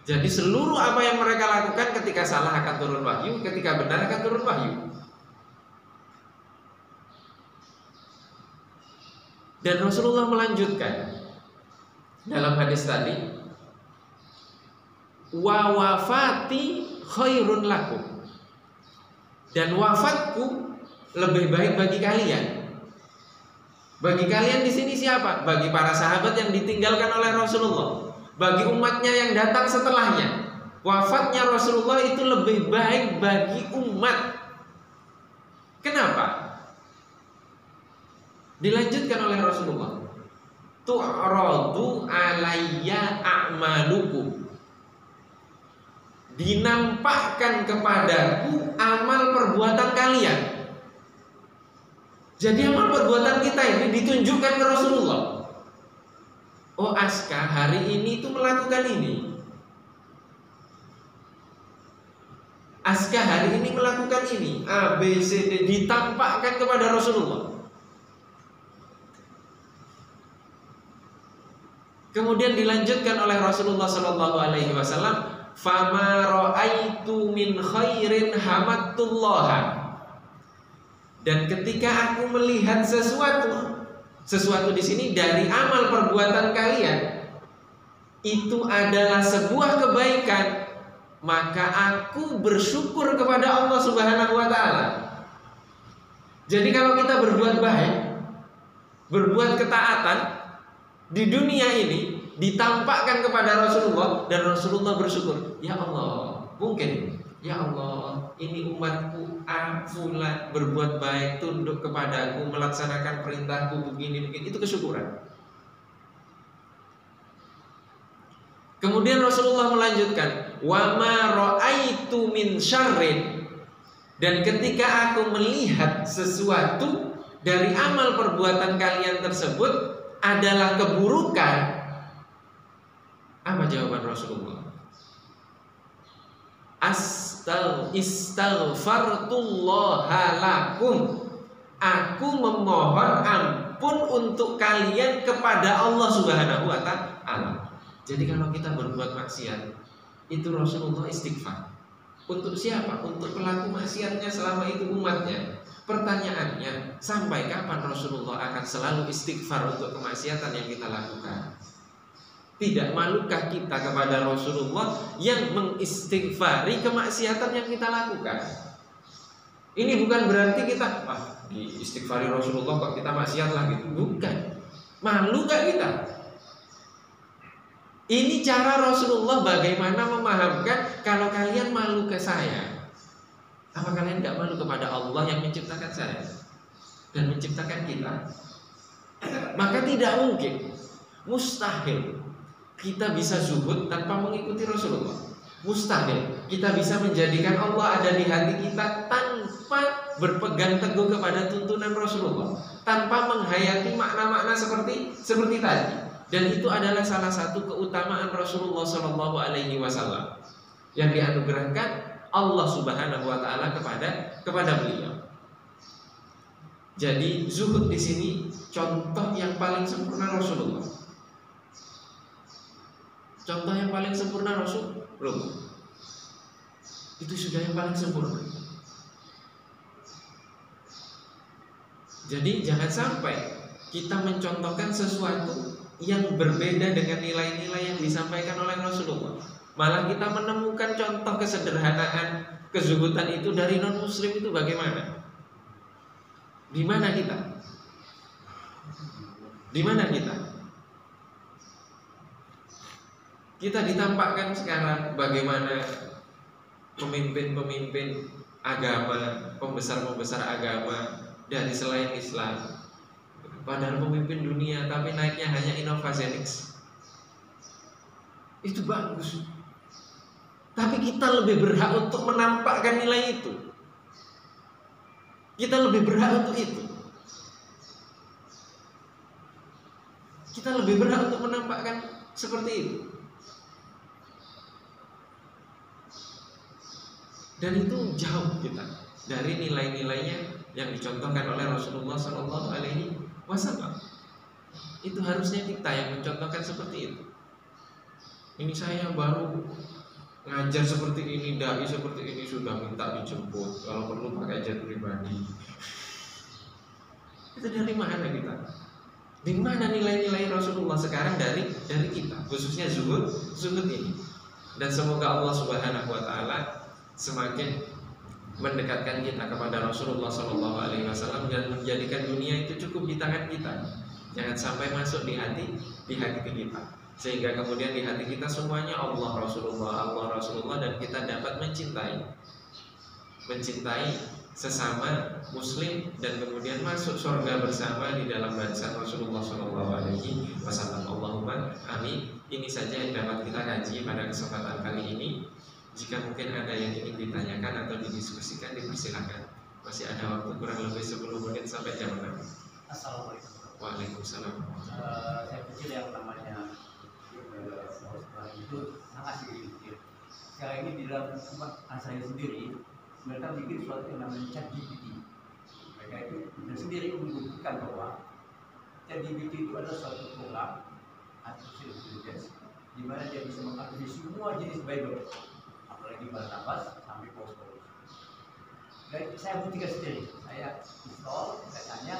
Speaker 1: Jadi seluruh apa yang mereka lakukan, ketika salah akan turun wahyu, ketika benar akan turun wahyu. Dan Rasulullah melanjutkan dalam hadis tadi, wa wafati khairun lakum, dan wafatku lebih baik bagi kalian. Bagi kalian di sini siapa? Bagi para sahabat yang ditinggalkan oleh Rasulullah, bagi umatnya yang datang setelahnya. Wafatnya Rasulullah itu lebih baik bagi umat. Kenapa? Dilanjutkan oleh Rasulullah, tu'radu alayya a'malukum, dinampakkan kepadaku amal perbuatan kalian. Jadi amal perbuatan kita ini ditunjukkan ke Rasulullah. Oh, Aska hari ini itu melakukan ini, Aska hari ini melakukan ini, A, B, C, D, ditampakkan kepada Rasulullah. Kemudian dilanjutkan oleh Rasulullah Shallallahu Alaihi Wasallam, "Fama ra'aitu min khairin hamadullah." Dan ketika aku melihat sesuatu di sini dari amal perbuatan kalian itu adalah sebuah kebaikan, maka aku bersyukur kepada Allah Subhanahu wa taala. Jadi kalau kita berbuat baik, berbuat ketaatan di dunia ini ditampakkan kepada Rasulullah dan Rasulullah bersyukur, ya Allah, mungkin ya Allah, ini umatku fulan berbuat baik, tunduk kepadaku, melaksanakan perintahku begini, itu kesyukuran. Kemudian Rasulullah melanjutkan, wa ma ra'aitu min syarrin, dan ketika aku melihat sesuatu dari amal perbuatan kalian tersebut adalah keburukan. Apa jawaban Rasulullah? Istaghfartullaha lakum. Aku memohon ampun untuk kalian kepada Allah Subhanahu wa taala. Jadi kalau kita berbuat maksiat, itu Rasulullah istighfar. Untuk siapa? Untuk pelaku maksiatnya selama itu umatnya. Pertanyaannya, sampai kapan Rasulullah akan selalu istighfar untuk kemaksiatan yang kita lakukan? Tidak malukah kita kepada Rasulullah yang mengistighfari kemaksiatan yang kita lakukan? Ini bukan berarti kita istighfari Rasulullah kok kita maksiat lagi. Bukan. Malu gak kita? Ini cara Rasulullah bagaimana memahamkan, kalau kalian malu ke saya, apa kalian gak malu kepada Allah yang menciptakan saya dan menciptakan kita? Maka tidak mungkin, mustahil kita bisa zuhud tanpa mengikuti Rasulullah. Mustahil kita bisa menjadikan Allah ada di hati kita tanpa berpegang teguh kepada tuntunan Rasulullah, tanpa menghayati makna-makna seperti tadi. Dan itu adalah salah satu keutamaan Rasulullah Shallallahu Alaihi Wasallam yang dianugerahkan Allah Subhanahu wa taala kepada beliau. Jadi zuhud di sini contoh yang paling sempurna Rasulullah. Contoh yang paling sempurna Rasulullah. Itu sudah yang paling sempurna. Jadi jangan sampai kita mencontohkan sesuatu yang berbeda dengan nilai-nilai yang disampaikan oleh Rasulullah. Malah kita menemukan contoh kesederhanaan, kezuhudan itu dari non-muslim itu bagaimana? Di mana kita? Di mana kita? Kita ditampakkan sekarang bagaimana pemimpin-pemimpin agama, pembesar-pembesar agama dari selain Islam, padahal pemimpin dunia tapi naiknya hanya Innovasionics. Itu bagus. Tapi kita lebih berhak untuk menampakkan nilai itu. Kita lebih berhak untuk itu. Kita lebih berhak untuk menampakkan seperti itu. Dan itu jauh kita dari nilai-nilainya yang dicontohkan oleh Rasulullah Shallallahu Alaihi Wasallam. Itu harusnya kita yang mencontohkan seperti itu. Ini saya baru ngajar seperti ini, dai seperti ini, sudah minta dijemput, kalau perlu pakai jet pribadi. Itu dari mana kita? Di mana nilai-nilai Rasulullah sekarang dari kita, khususnya zuhud ini. Dan semoga Allah Subhanahu wa taala semakin mendekatkan kita kepada Rasulullah Shallallahu Alaihi Wasallam dan menjadikan dunia itu cukup di tangan kita. Jangan sampai masuk di hati kita, sehingga kemudian di hati kita semuanya Allah Rasulullah, dan kita dapat mencintai sesama Muslim dan kemudian masuk surga bersama di dalam barisan Rasulullah Shallallahu Alaihi Wasallam. Allahumma amin. Ini saja yang dapat kita kaji pada kesempatan kali ini. Jika mungkin ada yang ingin ditanyakan atau didiskusikan, dipersilakan. Masih ada waktu kurang lebih 10 menit sampai jam 6.
Speaker 2: Assalamualaikum.
Speaker 1: Waalaikumsalam.
Speaker 2: Saya pikir yang namanya itu sangat sedikit. Sekarang ini di dalam tempat saya sendiri, mereka bikin sesuatu yang namanya ChatGPT. Mereka itu sendiri membuktikan bahwa ChatGPT itu adalah suatu program artificial intelligence, di mana dia bisa mengupdate semua jenis Bible, apalagi Barnabas sampai Paulus. Dan saya buktikan sendiri, saya install, saya tanya,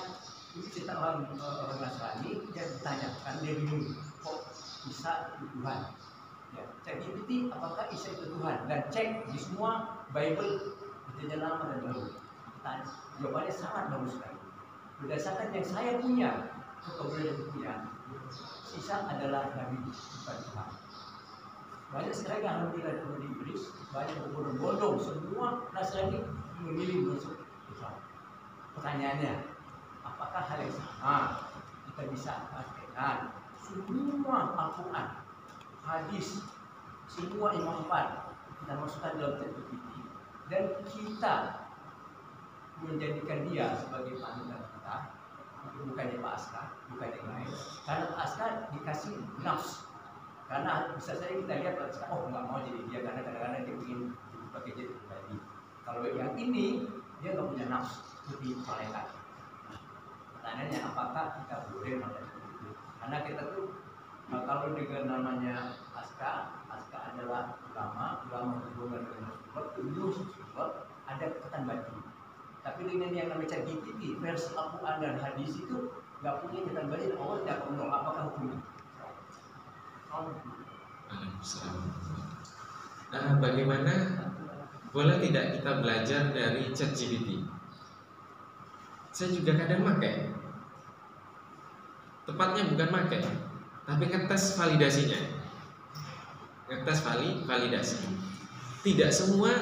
Speaker 2: ini cerita orang Nasrani, dia bertanya, kan dia bingung, kok Isa itu Tuhan? Ya, cek GPT apakah Isa itu Tuhan, dan cek di semua Bible Perjanjian Lama dan Baru. Jawabannya sangat bagus sekali. Berdasarkan yang saya punya, kebenaran punya, Isa adalah Nabi, bukan Tuhan. Banyak sekali yang alhamdulillah di Inggris, banyak berbondong-bondong, semua Nasrani memilih masuk Islam. Pertanyaannya, apakah hal yang sama kita bisa pastikan semua Al-Quran, hadis, semua Imam 4 kita masukkan dalam ChatGPT dan kita menjadikan dia sebagai panutan kita, bukannya Pak Aska, bukan yang lain, karena Pak Aska dikasih nafs, karena bisa saja kita lihat Pak Aska, oh nggak mau jadi dia karena kadang-kadang dia ingin pakai jadi pribadi. Kalau yang ini dia nggak punya nafs seperti malaikat. Pertanyaannya apakah kita boleh melakukan itu? Karena kita tuh kalau dengan namanya Aska adalah ulama hubungan dengan sebab ada catatan batu. Tapi dengan yang namanya ChatGPT versi Al-Quran dan hadis itu nggak punya catatan batu, Allah tidak akan menolak. Apakah hukumnya?
Speaker 1: Bagaimana boleh tidak kita belajar dari ChatGPT? Saya juga kadang pakai. Tepatnya bukan pakai, tapi ngetes validasinya. Ngetes validasi. Tidak semua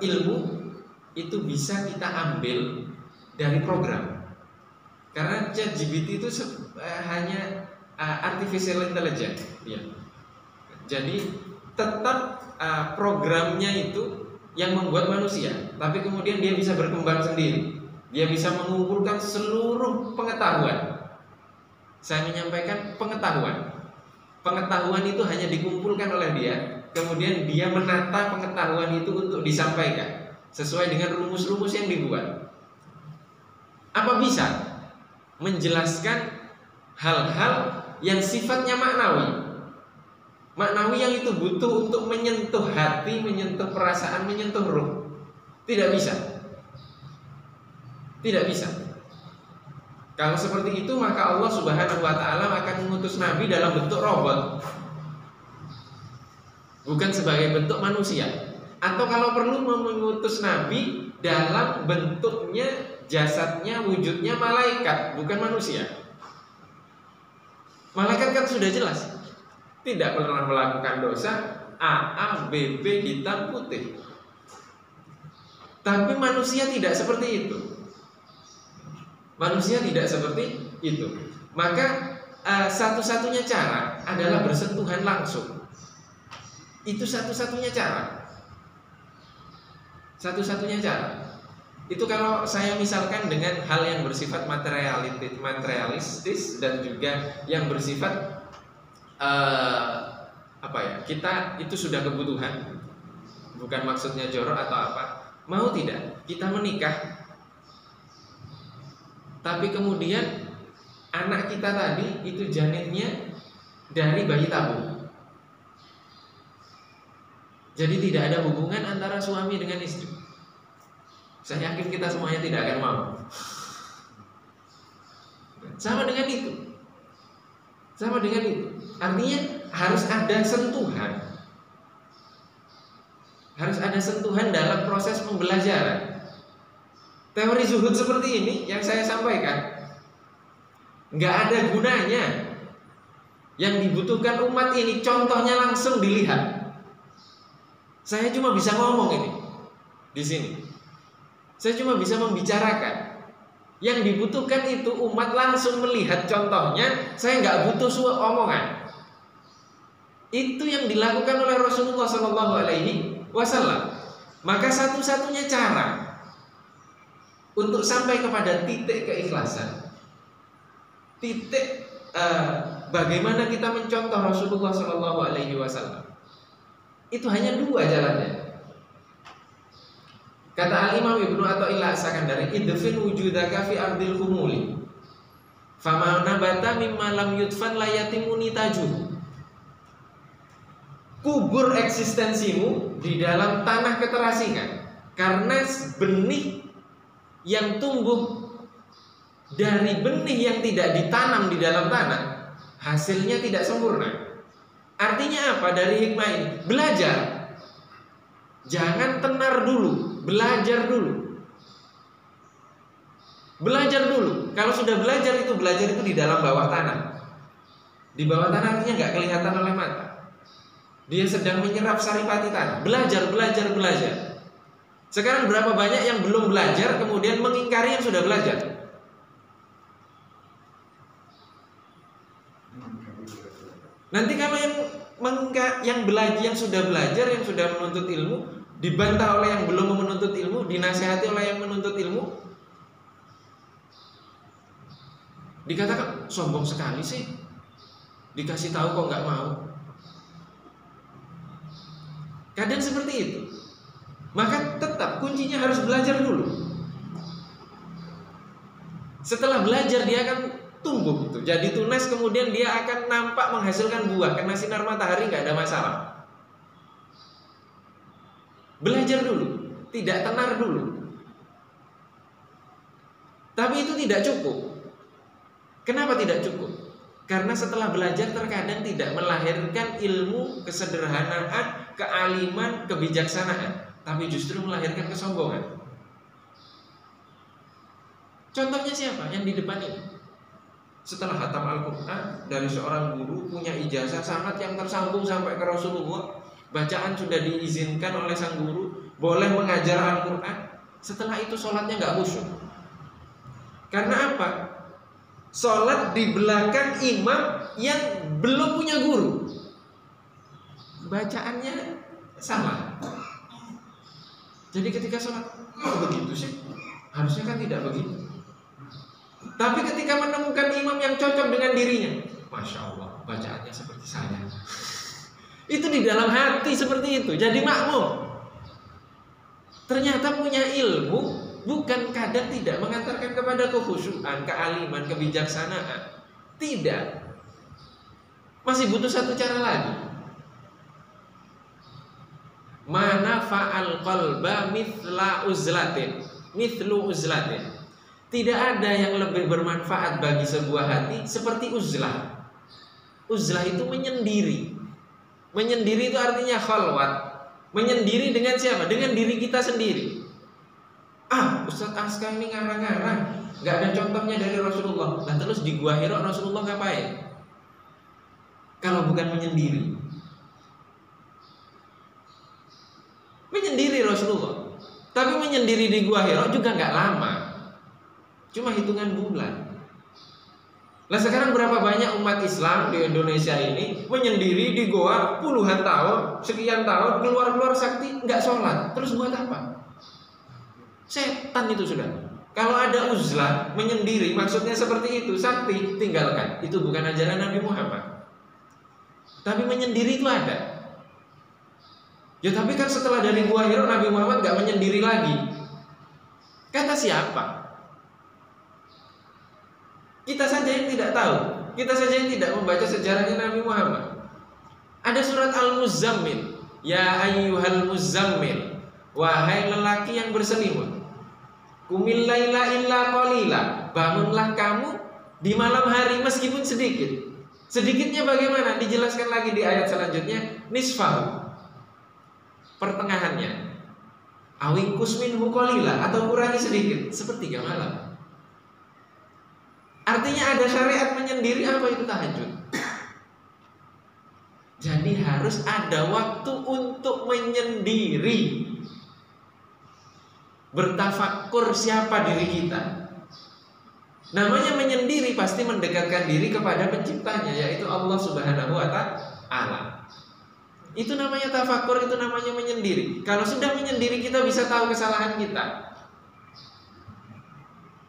Speaker 1: ilmu itu bisa kita ambil dari program. Karena ChatGPT itu hanya artificial intelligence, ya. Jadi tetap programnya itu yang membuat manusia, tapi kemudian dia bisa berkembang sendiri. Dia bisa mengumpulkan seluruh pengetahuan. Saya menyampaikan pengetahuan. Pengetahuan itu hanya dikumpulkan oleh dia, kemudian dia menata pengetahuan itu untuk disampaikan sesuai dengan rumus-rumus yang dibuat. Apa bisa menjelaskan hal-hal yang sifatnya maknawi? Maknawi yang itu butuh untuk menyentuh hati, menyentuh perasaan, menyentuh ruh. Tidak bisa. Tidak bisa. Kalau seperti itu maka Allah Subhanahu wa ta'ala akan mengutus Nabi dalam bentuk robot, bukan sebagai bentuk manusia. Atau kalau perlu mengutus Nabi dalam bentuknya, jasadnya, wujudnya malaikat, bukan manusia. Malaikat kan sudah jelas tidak pernah melakukan dosa, A, B, B, hitam, putih. Tapi manusia tidak seperti itu. Manusia tidak seperti itu. Maka satu-satunya cara adalah bersentuhan langsung. Itu satu-satunya cara. Satu-satunya cara. Itu kalau saya misalkan dengan hal yang bersifat materialistis dan juga yang bersifat kita itu sudah kebutuhan, bukan maksudnya jorok atau apa. Mau tidak kita menikah, tapi kemudian anak kita tadi itu janinnya dari bayi tabung. Jadi tidak ada hubungan antara suami dengan istri. Saya yakin kita semuanya tidak akan mau. Sama dengan itu. Sama dengan itu. Artinya harus ada sentuhan. Harus ada sentuhan dalam proses pembelajaran. Teori zuhud seperti ini yang saya sampaikan nggak ada gunanya. Yang dibutuhkan umat ini contohnya langsung dilihat. Saya cuma bisa ngomong ini di sini. Saya cuma bisa membicarakan. Yang dibutuhkan itu umat langsung melihat contohnya. Saya nggak butuh omongan. Itu yang dilakukan oleh Rasulullah SAW. Maka satu-satunya cara untuk sampai kepada titik keikhlasan, titik bagaimana kita mencontoh Rasulullah SAW, itu hanya dua jalannya. Kata Al-Imam Ibnu Athaillah As-Sakandari, idfin wujudaka fi ardil humuli, Fama nabata mimma lam yudfan la yatimu nitajuhu. Kubur eksistensimu di dalam tanah keterasingan. Karena benih yang tumbuh dari benih yang tidak ditanam di dalam tanah, hasilnya tidak sempurna. Artinya apa dari hikmah ini? Belajar. Jangan tenar dulu, belajar dulu. Belajar dulu. Kalau sudah belajar itu di dalam bawah tanah. Di bawah tanah artinya nggak kelihatan oleh mata. Dia sedang menyerap saripati tanah. Belajar. Sekarang berapa banyak yang belum belajar kemudian mengingkari yang sudah belajar? Nanti kalau yang sudah belajar, yang sudah menuntut ilmu, dibantah oleh yang belum menuntut ilmu, dinasehati oleh yang menuntut ilmu, dikatakan sombong sekali sih, dikasih tahu kok nggak mau. Kadang seperti itu. Maka tetap kuncinya harus belajar dulu. Setelah belajar dia akan tumbuh gitu. Jadi tunas, kemudian dia akan nampak menghasilkan buah. Kena sinar matahari nggak ada masalah. Belajar dulu, tidak tenar dulu. Tapi itu tidak cukup. Kenapa tidak cukup? Karena setelah belajar terkadang tidak melahirkan ilmu, kesederhanaan, kealiman, kebijaksanaan, tapi justru melahirkan kesombongan. Contohnya siapa? Yang di depan ini. Setelah khatam Al-Quran dari seorang guru, punya ijazah sanad yang tersambung sampai ke Rasulullah, bacaan sudah diizinkan oleh sang guru, boleh mengajar Al-Quran. Setelah itu sholatnya nggak khusyuk. Karena apa? Sholat di belakang imam yang belum punya guru, bacaannya salah. Jadi ketika sholat, kok begitu sih? Harusnya kan tidak begitu. Tapi ketika menemukan imam yang cocok dengan dirinya, Masya Allah, bacaannya seperti saya. Itu di dalam hati seperti itu. Jadi makmum. Ternyata punya ilmu bukan kadang tidak mengantarkan kepada kekhusyuan, kealiman, kebijaksanaan. Tidak. Masih butuh satu cara lagi. Mana fa'al qalba mithlu uzlatin. Tidak ada yang lebih bermanfaat bagi sebuah hati seperti uzlah. Uzlah itu menyendiri. Menyendiri itu artinya khalwat. Menyendiri dengan siapa? Dengan diri kita sendiri. Ustaz Aska ini ngarang-ngarang, nggak ada contohnya dari Rasulullah. Nah terus di Gua Hira Rasulullah ngapain? Kalau bukan menyendiri. Menyendiri Rasulullah. Tapi menyendiri di Gua Hira juga nggak lama. Cuma hitungan bulan. Nah sekarang berapa banyak umat Islam di Indonesia ini menyendiri di goa puluhan tahun, sekian tahun, keluar sakti nggak sholat. Terus buat apa? Setan itu sudah. Kalau ada uzlah, menyendiri, maksudnya seperti itu, sakti, tinggalkan. Itu bukan ajaran Nabi Muhammad. Tapi menyendiri itu ada. Ya tapi kan setelah dari Gua Hira Nabi Muhammad gak menyendiri lagi. Kata siapa? Kita saja yang tidak tahu. Kita saja yang tidak membaca sejarahnya Nabi Muhammad. Ada surat Al-Muzammil. Ya ayyuhal muzammil, wahai lelaki yang berselimut, Qumil laila illa qalila, bangunlah kamu di malam hari meskipun sedikit. Sedikitnya bagaimana? Dijelaskan lagi di ayat selanjutnya, nisfahu, pertengahannya. Awingkus minhu qalila, atau kurangi sedikit, sepertiga malam. Artinya ada syariat menyendiri, apa itu tahajud. Jadi harus ada waktu untuk menyendiri, bertafakkur siapa diri kita. Namanya menyendiri pasti mendekatkan diri kepada penciptanya, yaitu Allah Subhanahu wa ta'ala. Itu namanya tafakkur, itu namanya menyendiri. Kalau sudah menyendiri kita bisa tahu kesalahan kita.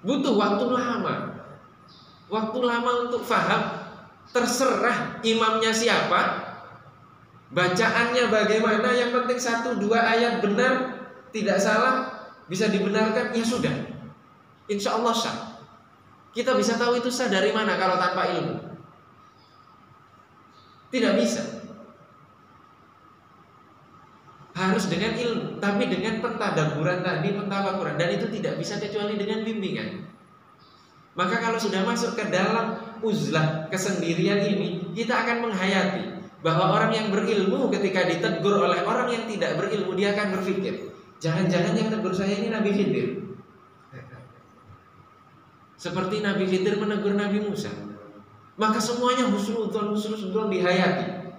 Speaker 1: Butuh waktu lama. Waktu lama untuk faham. Terserah imamnya siapa, bacaannya bagaimana, yang penting 1-2 ayat benar, tidak salah, bisa dibenarkan, ya sudah, insya Allah sah. Kita bisa tahu itu sah dari mana kalau tanpa ilmu? Tidak bisa. Harus dengan ilmu, tapi dengan pentadabburan tadi, pentafakuran, dan itu tidak bisa kecuali dengan bimbingan. Maka kalau sudah masuk ke dalam uzlah, kesendirian ini, kita akan menghayati bahwa orang yang berilmu ketika ditegur oleh orang yang tidak berilmu, dia akan berpikir, jangan-jangan yang menegur saya ini Nabi Khidir. Seperti Nabi Khidir menegur Nabi Musa. Maka semuanya husnuzon dihayati.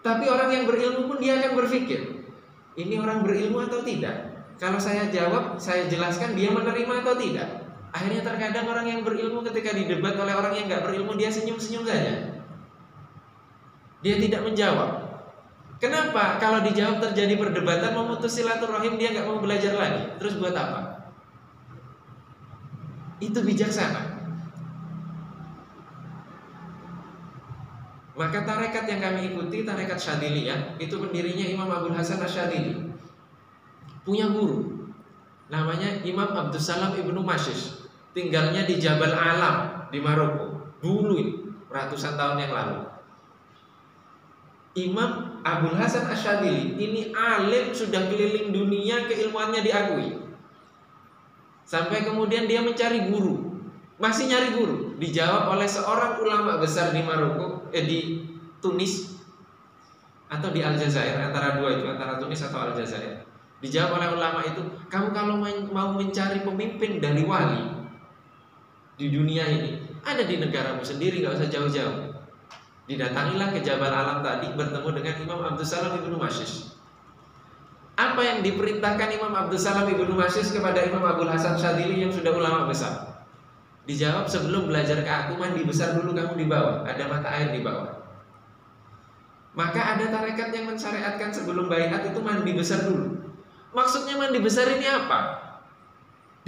Speaker 1: Tapi orang yang berilmu pun dia akan berpikir, ini orang berilmu atau tidak? Kalau saya jawab, saya jelaskan, dia menerima atau tidak? Akhirnya terkadang orang yang berilmu ketika didebat oleh orang yang nggak berilmu, dia senyum-senyum saja. Dia tidak menjawab. Kenapa? Kalau dijawab terjadi perdebatan, memutus silaturahim, dia nggak mau belajar lagi. Terus buat apa? Itu bijaksana. Maka tarekat yang kami ikuti, tarekat Syadiliyah, itu pendirinya Imam Abdul Hasan Asyadili. Punya guru, namanya Imam Abdussalam Ibnu Mashish. Tinggalnya di Jabal Alam di Maroko. Dulu ini, ratusan tahun yang lalu. Imam Abdul Hasan Asyadili ini alim, sudah keliling dunia, keilmuannya diakui. Sampai kemudian dia mencari guru, masih nyari guru. Dijawab oleh seorang ulama besar di Maroko, di Tunis atau di Aljazair, antara dua itu, antara Tunis atau Aljazair. Dijawab oleh ulama itu, kamu kalau mau mencari pemimpin dari wali di dunia ini, ada di negaramu sendiri, gak usah jauh-jauh. Didatangilah ke Jabal Alam tadi, bertemu dengan Imam Abdussalam Ibnu Mashish. Apa yang diperintahkan Imam Abdussalam Ibnu Mashish kepada Imam Abdul Hasan Syadili yang sudah ulama besar? Dijawab, sebelum belajar ke aku, mandi besar dulu kamu di bawah, ada mata air di bawah. Maka ada tarekat yang mensyariatkan sebelum baiat itu mandi besar dulu. Maksudnya mandi besar ini apa?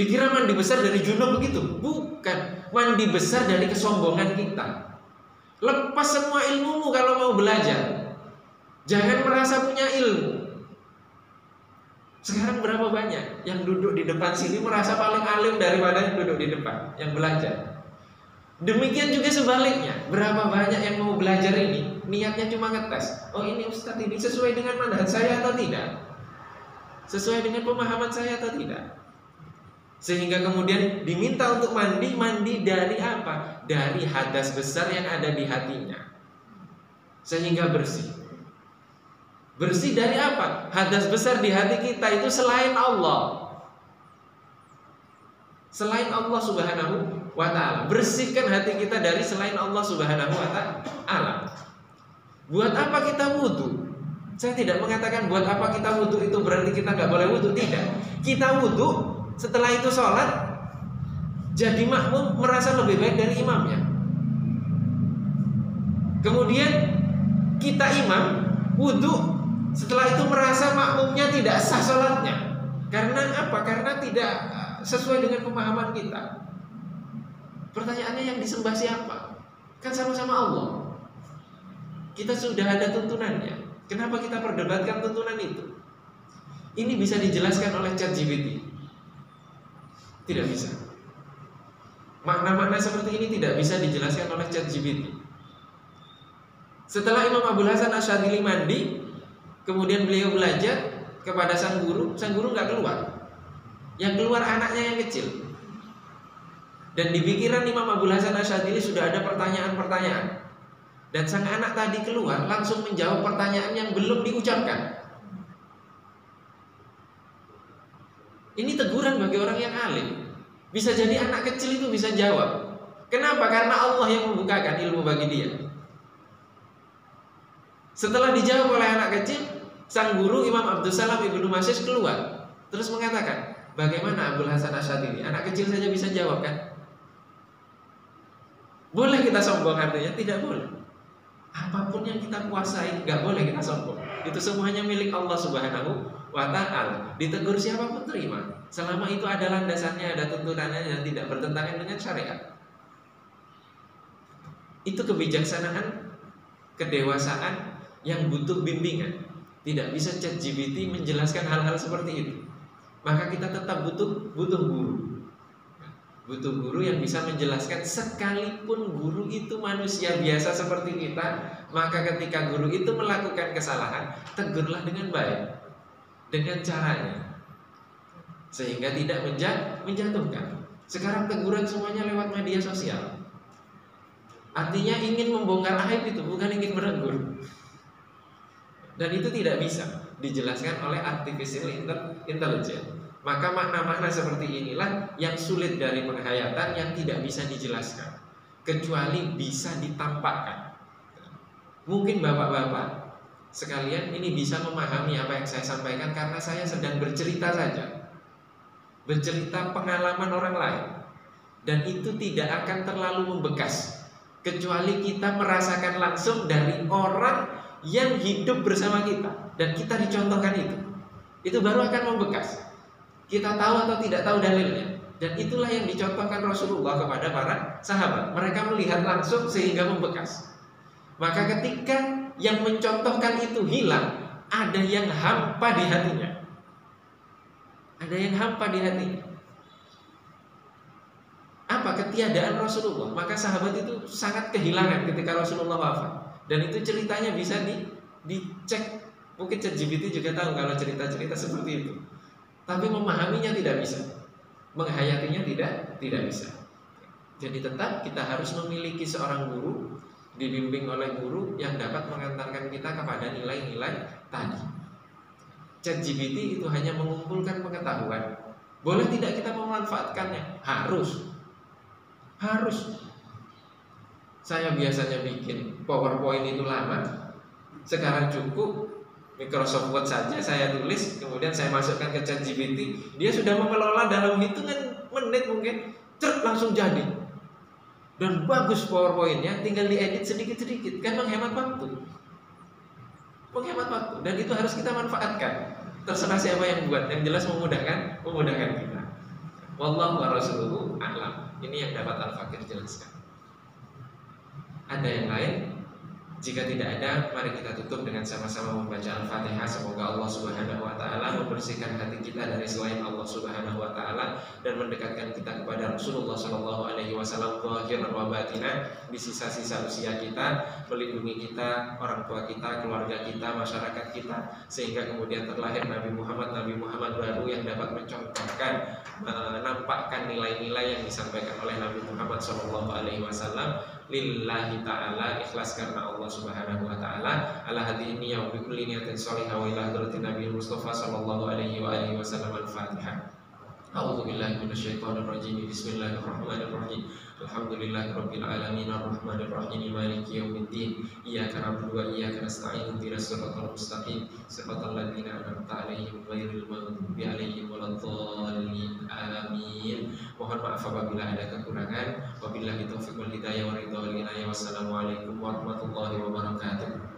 Speaker 1: Dikira mandi besar dari junub begitu? Bukan. Mandi besar dari kesombongan kita. Lepas semua ilmumu kalau mau belajar. Jangan merasa punya ilmu. Sekarang berapa banyak yang duduk di depan sini merasa paling alim daripada yang duduk di depan, yang belajar. Demikian juga sebaliknya. Berapa banyak yang mau belajar ini niatnya cuma ngetes. Oh, ini ustadz ini sesuai dengan manhaj saya atau tidak? Sesuai dengan pemahaman saya atau tidak? Sehingga kemudian diminta untuk mandi dari apa? Dari hadas besar yang ada di hatinya, sehingga bersih. Bersih dari apa? Hadas besar di hati kita itu selain Allah. Selain Allah Subhanahu wa ta'ala. Bersihkan hati kita dari selain Allah Subhanahu wa ta'ala. Buat apa kita wudu? Saya tidak mengatakan buat apa kita wudu itu berarti kita nggak boleh wudu. Tidak. Kita wudu, setelah itu sholat, jadi makmum merasa lebih baik dari imamnya. Kemudian kita imam wudu, setelah itu merasa makmumnya tidak sah sholatnya. Karena apa? Karena tidak sesuai dengan pemahaman kita. Pertanyaannya, yang disembah siapa? Kan sama-sama Allah. Kita sudah ada tuntunannya. Kenapa kita perdebatkan tuntunan itu? Ini bisa dijelaskan oleh ChatGPT? Tidak bisa. Makna-makna seperti ini tidak bisa dijelaskan oleh ChatGPT. Setelah Imam Abdul Hasan Asyadili mandi, kemudian beliau belajar kepada sang guru nggak keluar. Yang keluar anaknya yang kecil. Dan di pikiran Imam Abdul Hasan Asyadili sudah ada pertanyaan-pertanyaan. Dan sang anak tadi keluar langsung menjawab pertanyaan yang belum diucapkan. Ini teguran bagi orang yang alim. Bisa jadi anak kecil itu bisa jawab. Kenapa? Karena Allah yang membukakan ilmu bagi dia. Setelah dijawab oleh anak kecil, sang guru Imam Abdussalam Ibnu Mashish keluar, terus mengatakan, bagaimana Abdul Hasan Asyadili? Anak kecil saja bisa jawab kan? Boleh kita sombong artinya? Tidak boleh. Apapun yang kita kuasai, nggak boleh kita sombong. Itu semuanya milik Allah Subhanahu wa ta'ala. Ditegur siapapun terima, selama itu ada landasannya, ada tuntunannya dan tidak bertentangan dengan syariat. Itu kebijaksanaan, kedewasaan yang butuh bimbingan. Tidak bisa ChatGPT menjelaskan hal-hal seperti itu. Maka kita tetap butuh guru. Butuh guru yang bisa menjelaskan, sekalipun guru itu manusia biasa seperti kita, maka ketika guru itu melakukan kesalahan, tegurlah dengan baik, dengan caranya, sehingga tidak menjatuhkan. Sekarang teguran semuanya lewat media sosial. Artinya ingin membongkar aib itu, bukan ingin menegur. Dan itu tidak bisa dijelaskan oleh artificial intelligence. Maka makna-makna seperti inilah yang sulit dari penghayatan, yang tidak bisa dijelaskan kecuali bisa ditampakkan. Mungkin bapak-bapak sekalian ini bisa memahami apa yang saya sampaikan karena saya sedang bercerita saja, bercerita pengalaman orang lain, dan itu tidak akan terlalu membekas kecuali kita merasakan langsung dari orang yang hidup bersama kita dan kita dicontohkan itu baru akan membekas. Kita tahu atau tidak tahu dalilnya. Dan itulah yang dicontohkan Rasulullah kepada para sahabat. Mereka melihat langsung sehingga membekas. Maka ketika yang mencontohkan itu hilang, ada yang hampa di hatinya. Ada yang hampa di hatinya. Apa? Ketiadaan Rasulullah. Maka sahabat itu sangat kehilangan ketika Rasulullah wafat. Dan itu ceritanya bisa dicek. Mungkin ChatGPT juga tahu kalau cerita-cerita seperti itu. Tapi memahaminya tidak bisa, menghayatinya tidak bisa. Jadi tetap kita harus memiliki seorang guru, dibimbing oleh guru yang dapat mengantarkan kita kepada nilai-nilai tadi. ChatGPT itu hanya mengumpulkan pengetahuan. Boleh tidak kita memanfaatkannya? Harus. Saya biasanya bikin PowerPoint itu lama. Sekarang cukup Microsoft Word saja saya tulis, kemudian saya masukkan ke ChatGPT, dia sudah mengelola dalam hitungan menit mungkin, langsung jadi. Dan bagus PowerPoint-nya, tinggal diedit sedikit-sedikit, kan menghemat waktu. Dan itu harus kita manfaatkan. Terserah siapa yang buat, yang jelas memudahkan kita. Wallahu wa rasuluhu a'lam. Ini yang dapat Al-Fakir jelaskan. Ada yang lain? Jika tidak ada, mari kita tutup dengan sama-sama membaca Al-Fatihah. Semoga Allah Subhanahu wa ta'ala membersihkan hati kita dari selain Allah Subhanahu wa ta'ala dan mendekatkan kita kepada Rasulullah sallallahu alaihi wasallam zahiran wa batina di sisa-sisa usia kita, melindungi kita, orang tua kita, keluarga kita, masyarakat kita, sehingga kemudian terlahir Nabi Muhammad baru yang dapat mencontohkan, menampakkan nilai-nilai yang disampaikan oleh Nabi Muhammad sallallahu alaihi wasallam lillahi ta'ala, ikhlas karena Allah Subhanahu wa ta'ala, ala hadhihi wa bi kulli niyatin shalihah wa ila hadratin Nabi Mustafa sallallahu alaihi wa alihi wasallam. Al-Fatihah. A'udzu billahi minasyaitonir rajim. Bismillahirrahmanirrahim. Alhamdulillahirabbil alamin arrahmanir rahim maliki yaumiddin. Iyyaka na'budu wa iyyaka nasta'in ihdinas siratal mustaqim siratal ladzina an'amta 'alaihim ghairil maghdubi 'alaihim waladdallin. Amin. Mohon maaf apabila ada kekurangan. Wabillahi taufiq wal hidayah wa ridha wal inayah. Wassalamualaikum warahmatullahi wabarakatuh.